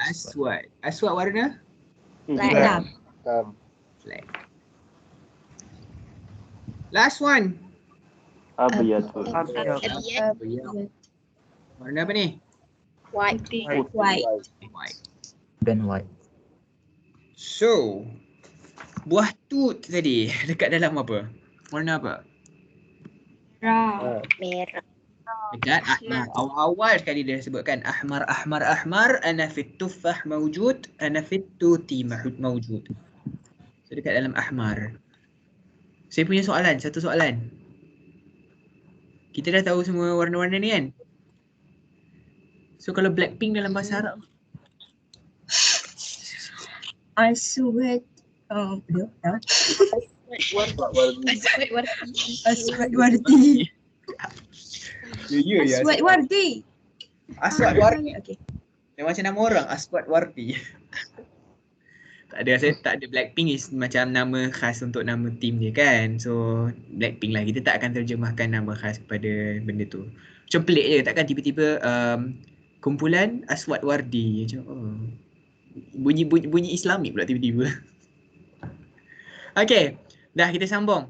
Aswad. Aswad warna? Hitam. Black. Last one. Abiyatul. Warna apa ni? White. White. Dan white. So, buah tut tadi dekat dalam apa? Warna apa? Merah. Dekat ahmar. Awal-awal sekali dia sebutkan ahmar. Ana fit tuffah mawjud. Ana fit tuti mawjud. So dekat dalam ahmar. Saya punya soalan, satu soalan. Kita dah tahu semua warna-warna ni kan? So kalau Blackpink dalam bahasa Arab, Aswad. Aswad Wardi. Aswad Wardi. Aswad Wardi. Okay. Dia macam nama orang, Aswad Wardi. Tak ada, saya tak ada. Blackpink is macam nama khas untuk nama team dia kan. So Blackpink lah, kita tak akan terjemahkan nama khas kepada benda tu. Macam pelik je, takkan tiba-tiba kumpulan Aswad Wardi. Macam bunyi Islamik pula tiba-tiba. Okay, dah kita sambung.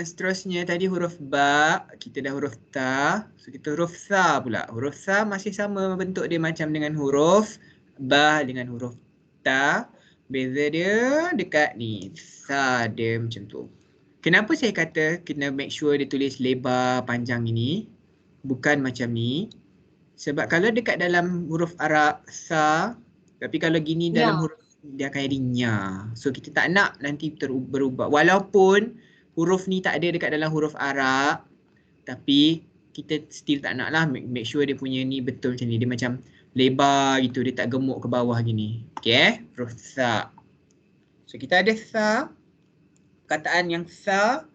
Seterusnya tadi huruf ba, kita dah huruf ta. So kita huruf tha pula. Huruf tha masih sama bentuk dia macam dengan huruf ba dengan huruf ta. Beza dia dekat ni. Tha dia macam tu. Kenapa saya kata kena make sure dia tulis lebar panjang ini, bukan macam ni? Sebab kalau dekat dalam huruf Arab tha, tapi kalau gini dalam huruf dia akan jadi nya. So kita tak nak nanti berubah. Walaupun huruf ni tak ada dekat dalam huruf Arab, tapi kita still tak nak lah make sure dia punya ni betul macam ni. Dia macam lebar gitu, dia tak gemuk ke bawah gini. Okay, huruf tha. So kita ada tha. Kataan yang tha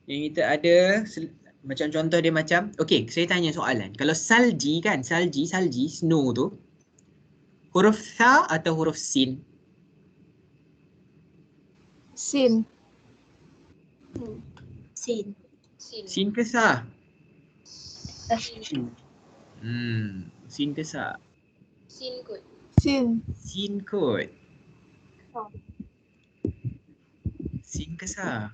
yang kita ada macam contoh dia macam, okay, saya tanya soalan. Kalau salji kan, salji, snow tu, huruf tha atau huruf sin? Sin. Sin ke sa? Sin ke sa? Sin. Sin kot. Sin ke sa?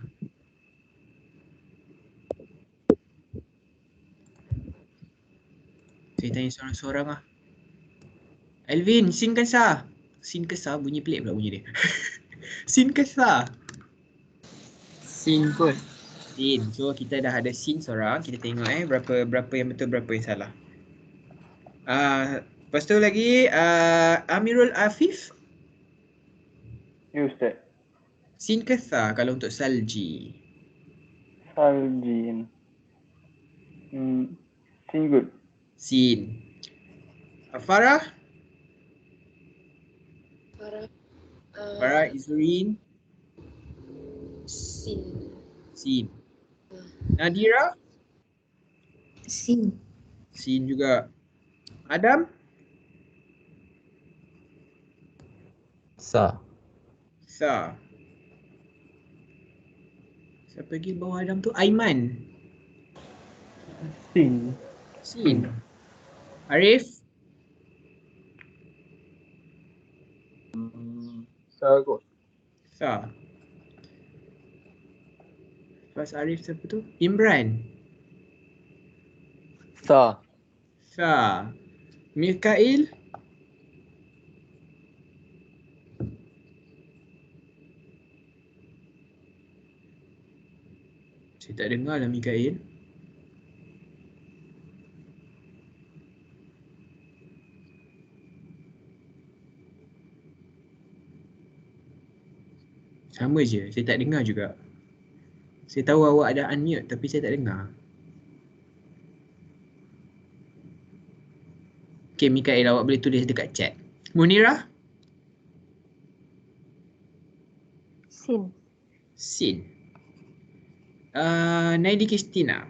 Saya tanya seorang-seorang lah. Alvin, sin ke sa? Sin ke sa? Bunyi pelik pula bunyi dia. Sin ke sa? Sin kot. Sin. So kita dah ada sin seorang. Kita tengok berapa yang betul, berapa yang salah. Lepas tu lagi Amirul Afif. Ya Ustaz. Sin ke tha kalau untuk salji? Saljin. Sin kot. Sin. Farah. Farah Izrin. Sin. Nadira. Sin. Sin juga. Adam. Sa. Sa. Siapa lagi bawah Adam tu? Aiman. Sin. Sin. Arif. Sa kot. Sa. Lepas Arif siapa tu? Imran. Sa. Sa. Mikail. Saya tak dengar lah Mikail. Sama je, saya tak dengar juga. Saya tahu awak ada unmute tapi saya tak dengar. Okay Mikail, awak boleh tulis dekat chat. Munira? Sin. Sin. Naidi Kristina.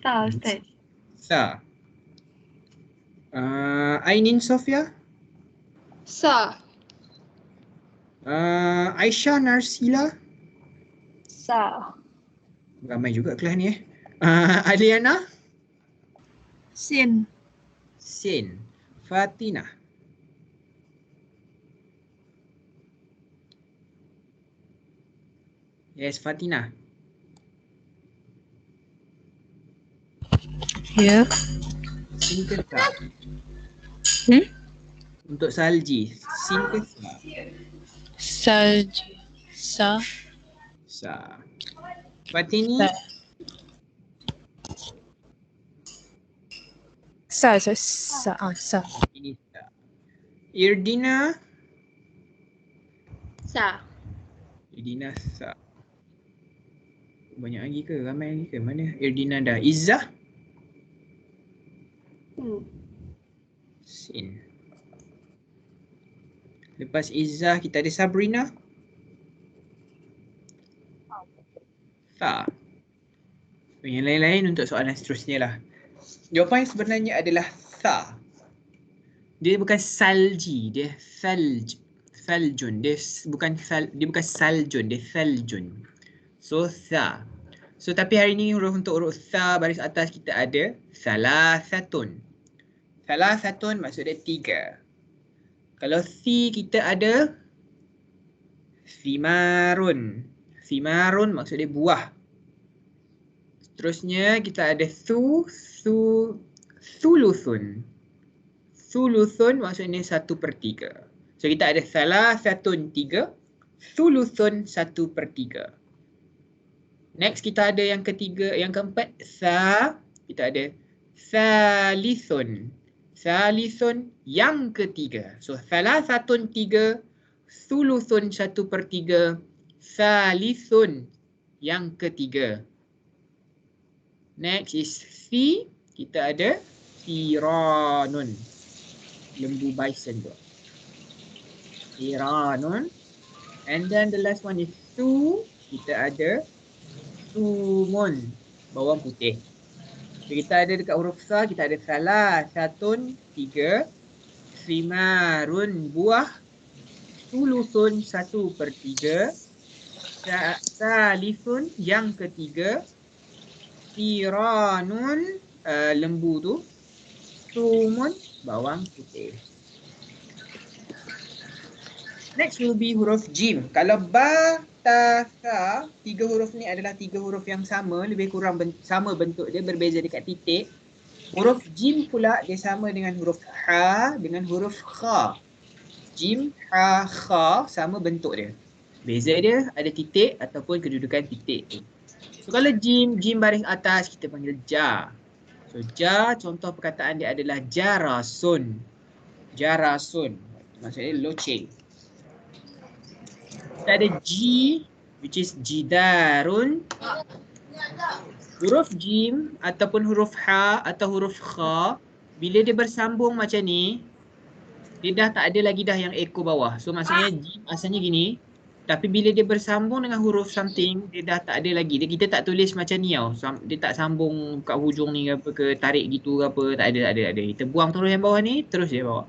Sa Ustaz. Sa. Ainin Sofia. Sa. Aisyah Narsila. Sa. Ramai juga kelas ni Aliana. Sin. Sin. Fatina. Yes, Fatina. Ya. Sin ke sa? Untuk salji, sin ke sa? Salji. Sa. Sa. Fatini. Sa. Sa. Ini sa. Irdina. Sa. Irdina sa. Banyak lagi ke? Ramai lagi ke? Mana? Irdina dah. Izzah. Sin. Lepas Izzah kita ada Sabrina. Sa. Yang lain-lain untuk soalan seterusnya lah. Jawapan sebenarnya adalah sa. Dia bukan salji, dia saljun. Dia bukan saljun, dia saljun. So sa. So tapi hari ni untuk huruf sa baris atas kita ada salasatun. Salasatun maksud dia 3. Kalau si kita ada simarun. Simarun maksud dia buah. Seterusnya kita ada sulusun. Sulusun maksudnya 1/3. So kita ada salasatun 3, sulusun 1/3. Next kita ada yang ketiga, yang keempat sa. Kita ada salisun. Salisun yang ketiga. So salasatun 3, sulusun 1/3, salisun yang ketiga. Next is si. Kita ada siranun. Lembu bison tu. Siranun. And then the last one is su. Kita ada sumun. Bawang putih. So, kita ada dekat huruf sa, kita ada salasatun 3, simarun buah, sulusun 1/3, salisun yang ketiga, siranun lembu tu, sumun bawang putih. Next will be huruf jim. Kalau ba, ta, sa, 3 huruf ni adalah 3 huruf yang sama, lebih kurang sama bentuk dia, berbeza dekat titik. Huruf jim pula dia sama dengan huruf ha dengan huruf kha. Jim, ha, kha sama bentuk dia. Beza dia ada titik ataupun kedudukan titik tu. So kalau jim baris atas kita panggil ja. So ja contoh perkataan dia adalah jarasun. Jarasun. Maksudnya loceng. Kita ada G which is jidarun. Huruf jim ataupun huruf ha atau huruf kha bila dia bersambung macam ni dia dah tak ada lagi dah yang ekor bawah. So maksudnya jim asalnya gini tapi bila dia bersambung dengan huruf something dia dah tak ada lagi. Kita tak tulis macam ni tau. Dia tak sambung kat hujung ni ke apa ke tarik gitu ke apa, tak ada. Kita buang terus yang bawah ni terus dia bawah.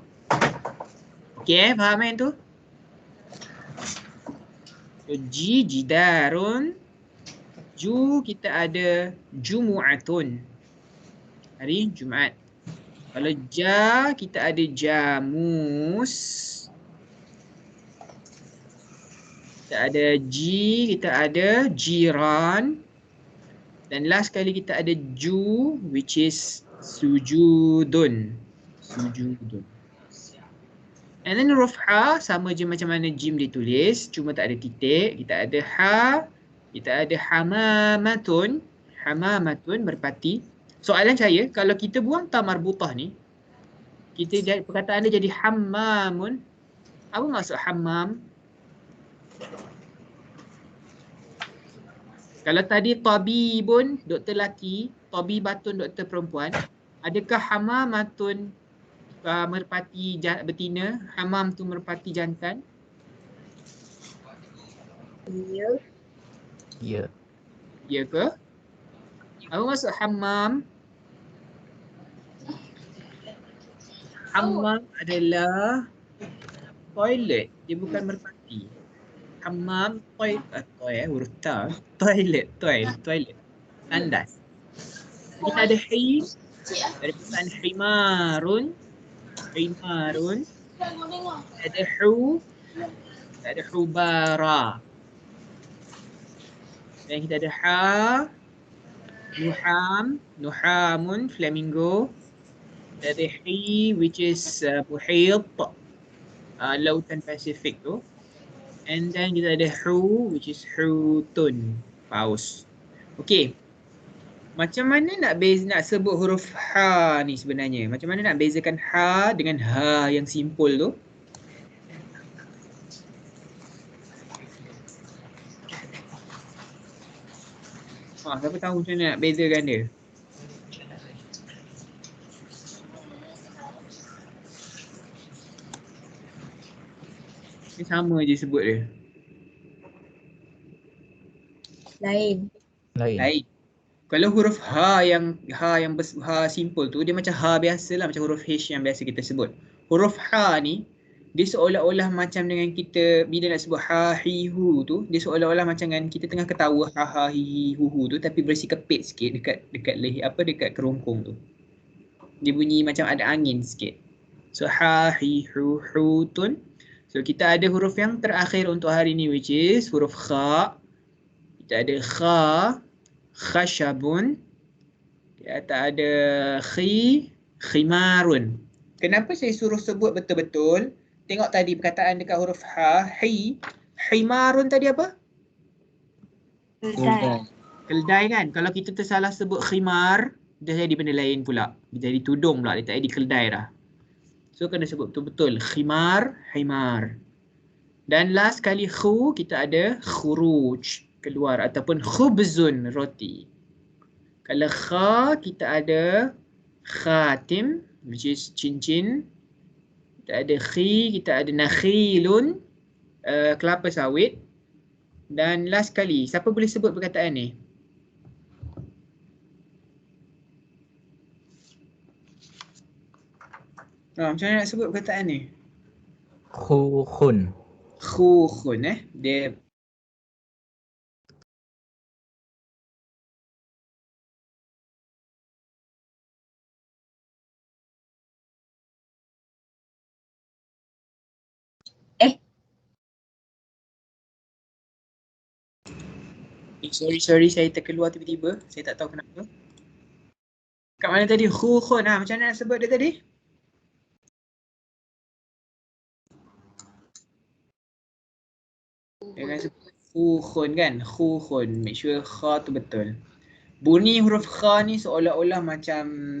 Okey, faham yang tu? So G jidarun. Ju kita ada jumu'atun. Hari Jumaat. Kalau ja kita ada jamus. Kita ada ji, kita ada jiran. Dan last kali kita ada ju which is sujudun. Sujudun. And then huruf ha sama je macam mana jim ditulis, cuma tak ada titik. Kita ada ha, kita ada hamamatun. Hamamatun merpati. Soalan saya, kalau kita buang ta marbutah ni, perkataan dia jadi hammamun. Apa maksud hammam? Kalau tadi tabibun, doktor lelaki, tabibatun, doktor perempuan, adakah hamamatun merpati betina, hamam tu merpati jantan? Ya. Ya. Ya ke? Apa maksud hammam? Hammam adalah toilet, dia bukan merpati. Hammam, huruf ta, toilet. Tandas. Kita ada hi, dari perkataan himarun. Ada hu, ada hubara. Dan kita ada ha, nuhamun, flamingo. Kita ada hi which is muhit, lautan Pasifik tu. And then kita ada hu which is hutun, paus. Okey. Macam mana nak sebut huruf ha ni sebenarnya? Macam mana nak bezakan ha dengan ha yang simple tu? Siapa tahu macam mana nak bezakan dia? Ni sama je sebut dia. Lain. Kalau huruf ha yang simple tu dia macam ha biasalah, macam huruf H yang biasa kita sebut. Huruf ha ni dia seolah-olah macam dengan kita bila nak sebut ha hi hu tu, dia seolah-olah macam dengan kita tengah ketawa ha ha hi hi hu hu tu tapi berisi kepit sikit dekat leher dekat kerongkong tu. Dia bunyi macam ada angin sikit. So ha hi hu hu tun. So kita ada huruf yang terakhir untuk hari ni which is huruf kha. Kita ada kha, khashabun. Di atas ada khimarun. Kenapa saya suruh sebut betul-betul? Tengok tadi perkataan dekat huruf ha, himarun tadi apa? Keldai kan? Kalau kita tersalah sebut khimar, dia jadi benda lain pula. Dia jadi tudung pula, dia tak jadi keldai dah. So kena sebut betul-betul khimar, himar. Dan last kali khu kita ada khuruj, keluar ataupun khubzun, roti. Kalau kha kita ada khatim which is cincin. Kita ada khi, kita ada nakhilun, kelapa sawit. Dan last kali, siapa boleh sebut perkataan ni? Macam mana nak sebut perkataan ni? Khukhun. Dia sorry saya terkeluar tiba-tiba. Saya tak tahu kenapa. Kat mana tadi? Khukhun. Macam mana nak sebut dia tadi? Dengan sebut khukhun kan? Khukhun. Make sure kha tu betul. Bunyi huruf kha ni seolah-olah macam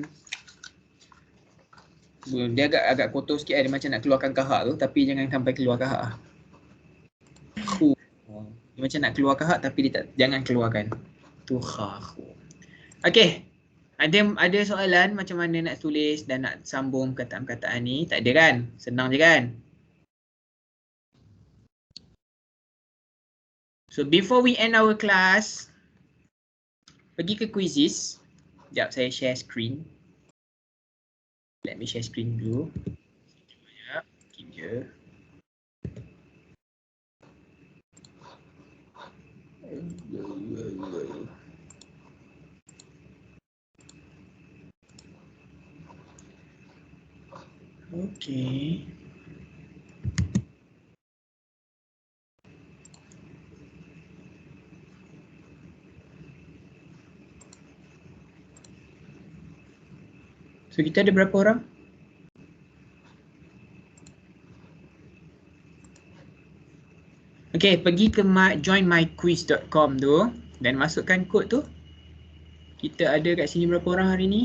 dia agak kotor sikit, dia macam nak keluarkan kahak tu, tapi jangan sampai keluar kahak. Khu. Dia macam nak keluar kahak tapi dia tak, jangan keluarkan. Tu kha khu. Okey. Ada soalan macam mana nak tulis dan nak sambung perkataan-perkataan ni? Tak ada kan? Senang je kan? So before we end our class, pergi ke quizzes. Sekejap saya share screen. Let me share screen dulu. Sekejap, keep je. Okay. So kita ada berapa orang? Okay, pergi ke joinmyquiz.com tu dan masukkan kod tu. Kita ada kat sini berapa orang hari ni?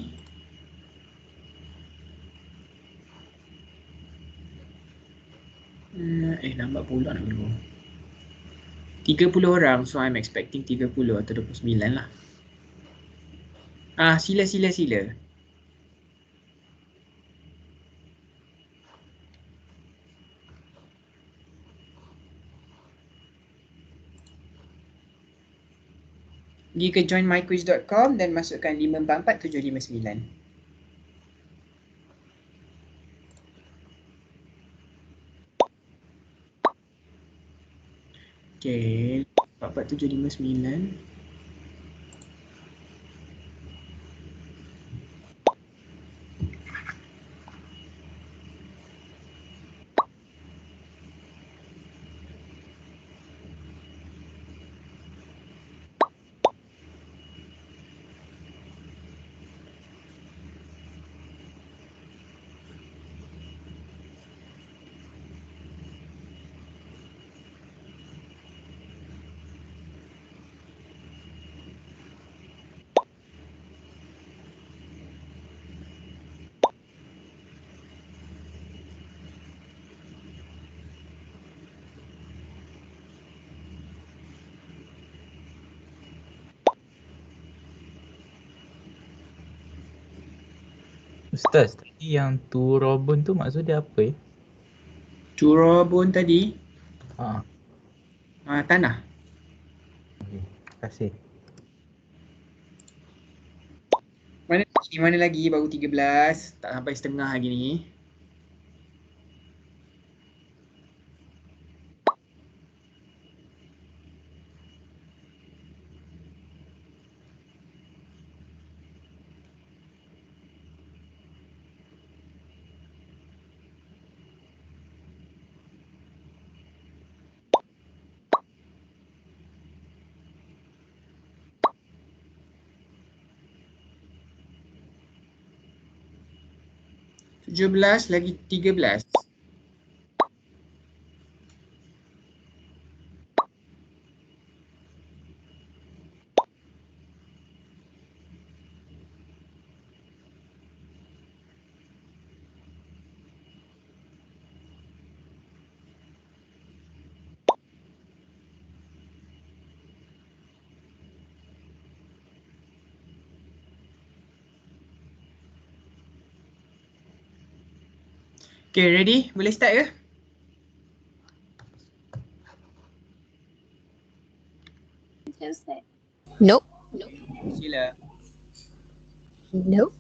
Lambat pula nak dulu. 30 orang, so I'm expecting 30 atau 29 lah. Sila. Pergi ke joinmyquiz.com dan masukkan 544759. Okay, 44759. Ustaz, tadi yang turabun tu maksud dia apa Turabun tadi? Tanah. Okay, terima kasih. Mana lagi? Baru 13. Tak sampai setengah lagi ni. Belas lagi 13. Okay, ready? Boleh start ke? Nope. Sila. Nope.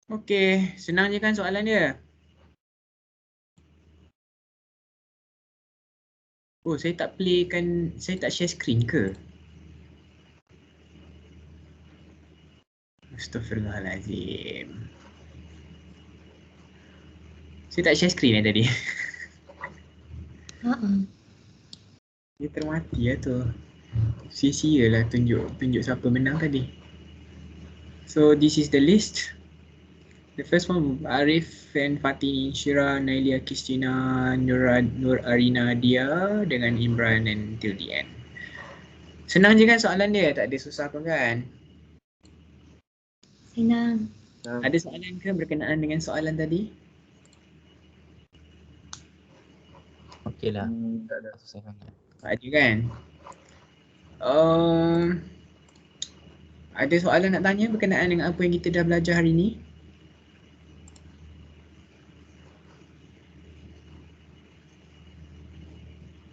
Okey, senang je kan soalan dia? Oh, saya tak share screen ke? Astaghfirullahalazim. Saya tak share screen tadi. Dia termati lah tu. Sia-sia lah tunjuk siapa menang tadi. So this is the list. The first one, Arif and Fatini, Shira, Nailia, Kristina, Nur Arina, Dia dengan Imran and till the end. Senang je kan soalan dia? Tak ada susah pun kan? Senang. Ada soalan ke berkenaan dengan soalan tadi? Okey lah. Tak ada. Susah sangat. Tak ada kan? Ada soalan nak tanya berkenaan dengan apa yang kita dah belajar hari ni?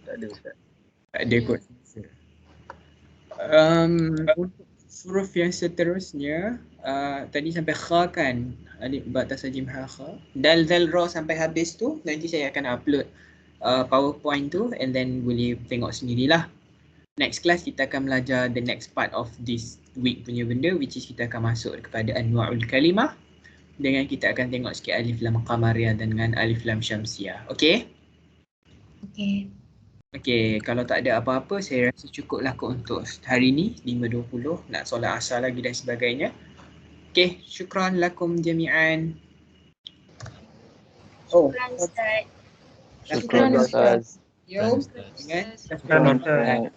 Tak ada Ustaz. Tak ada kot. Untuk huruf yang seterusnya, tadi sampai kha kan? Alif, ba, ta, sa, jim, ha, kha. Dal, zal, ra sampai habis tu, nanti saya akan upload PowerPoint tu and then boleh tengok sendirilah. Next class kita akan belajar the next part of this week punya benda, which is kita akan masuk kepada Anwa'ul Kalimah dengan kita akan tengok sikit Alif Lam Qamariyah dan dengan Alif Lam Syamsiyah. Okay? Okay. Okay, kalau tak ada apa-apa, saya rasa cukuplah kot untuk hari ni, 5.20, nak solat asar lagi dan sebagainya. Okay, syukran lakum jami'an. Oh, Syukran Ustaz. Syukran Ustaz. Yo, Ustaz. dengan Syukran Ustaz.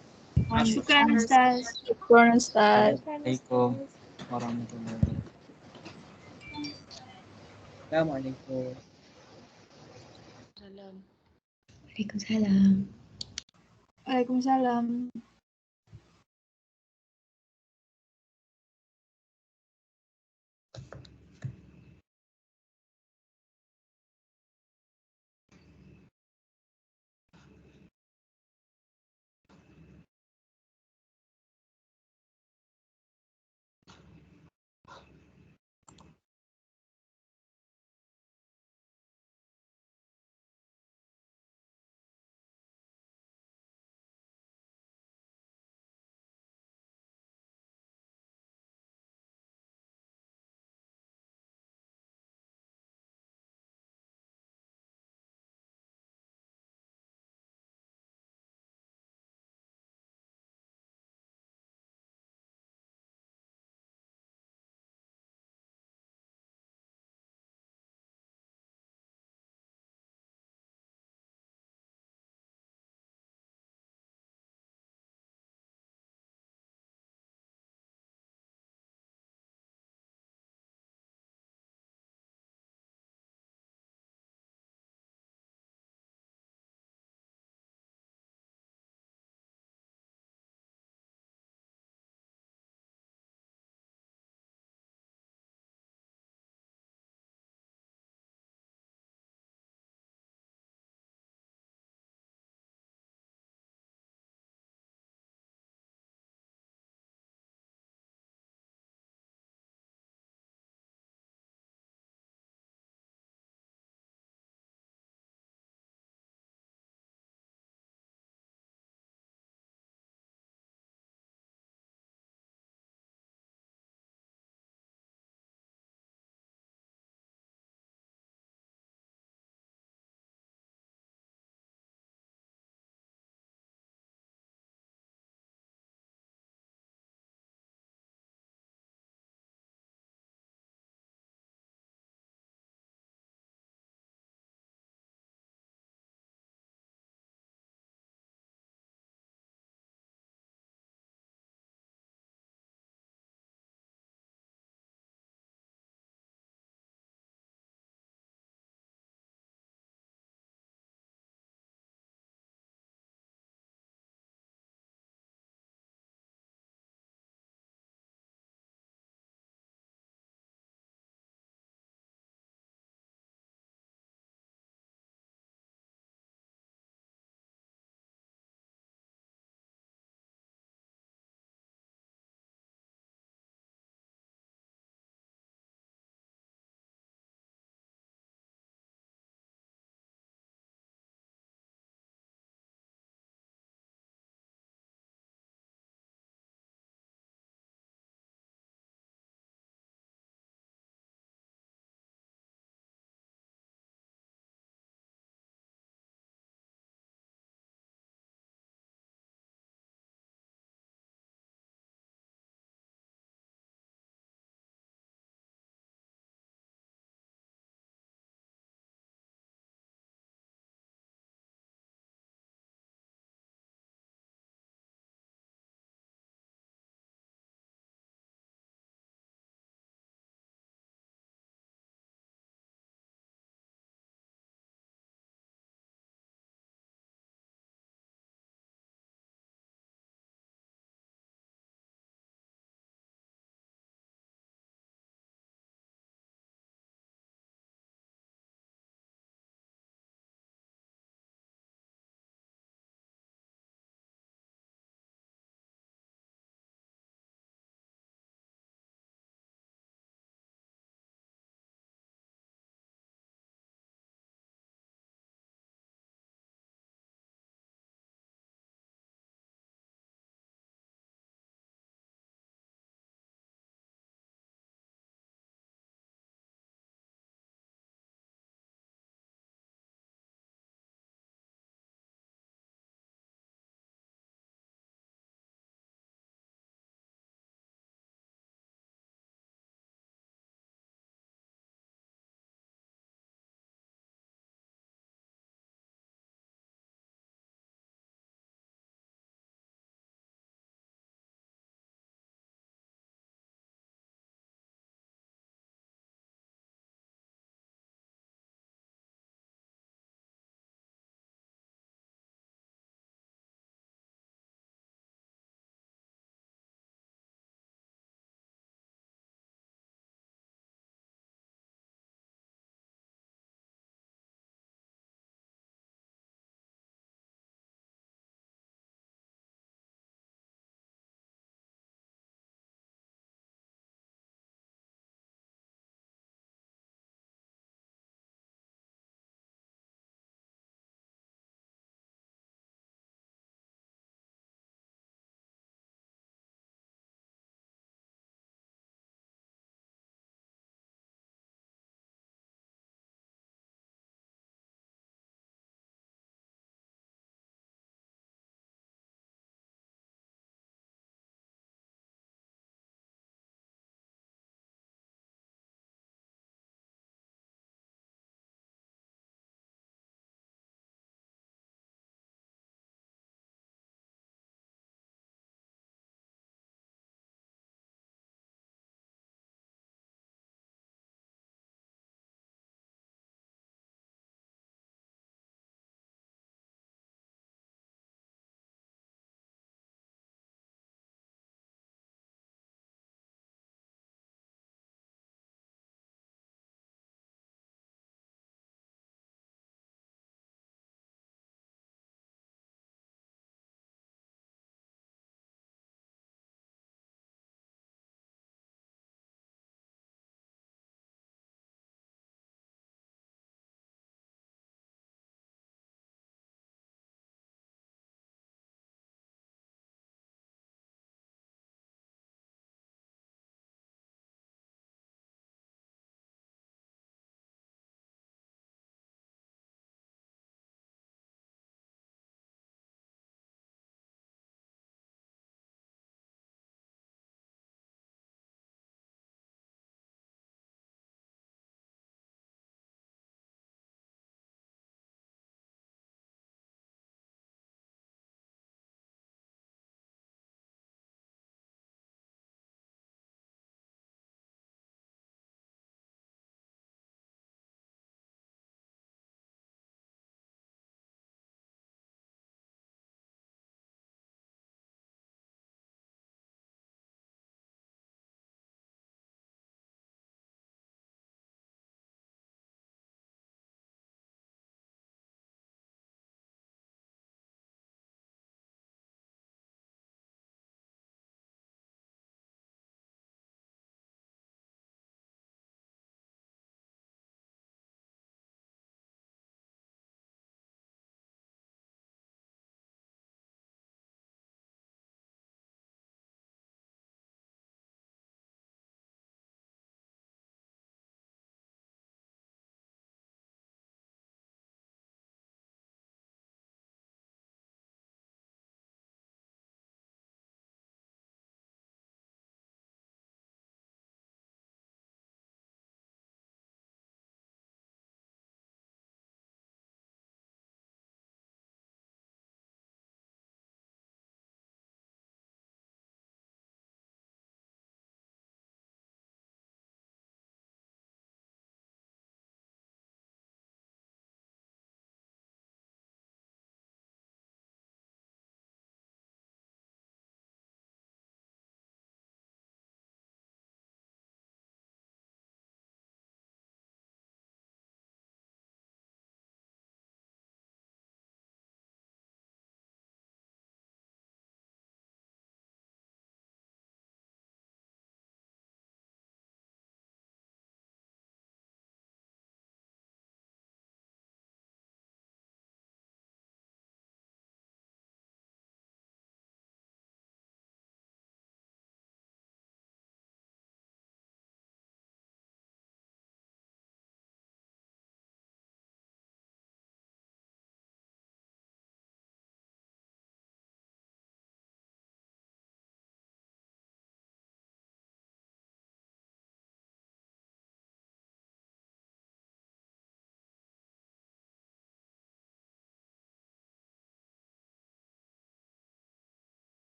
Syukran Ustaz. Syukran Ustaz. Assalamualaikum warahmatullahi wabarakatuh. Assalamualaikum. Waalaikumsalam. Waalaikumsalam.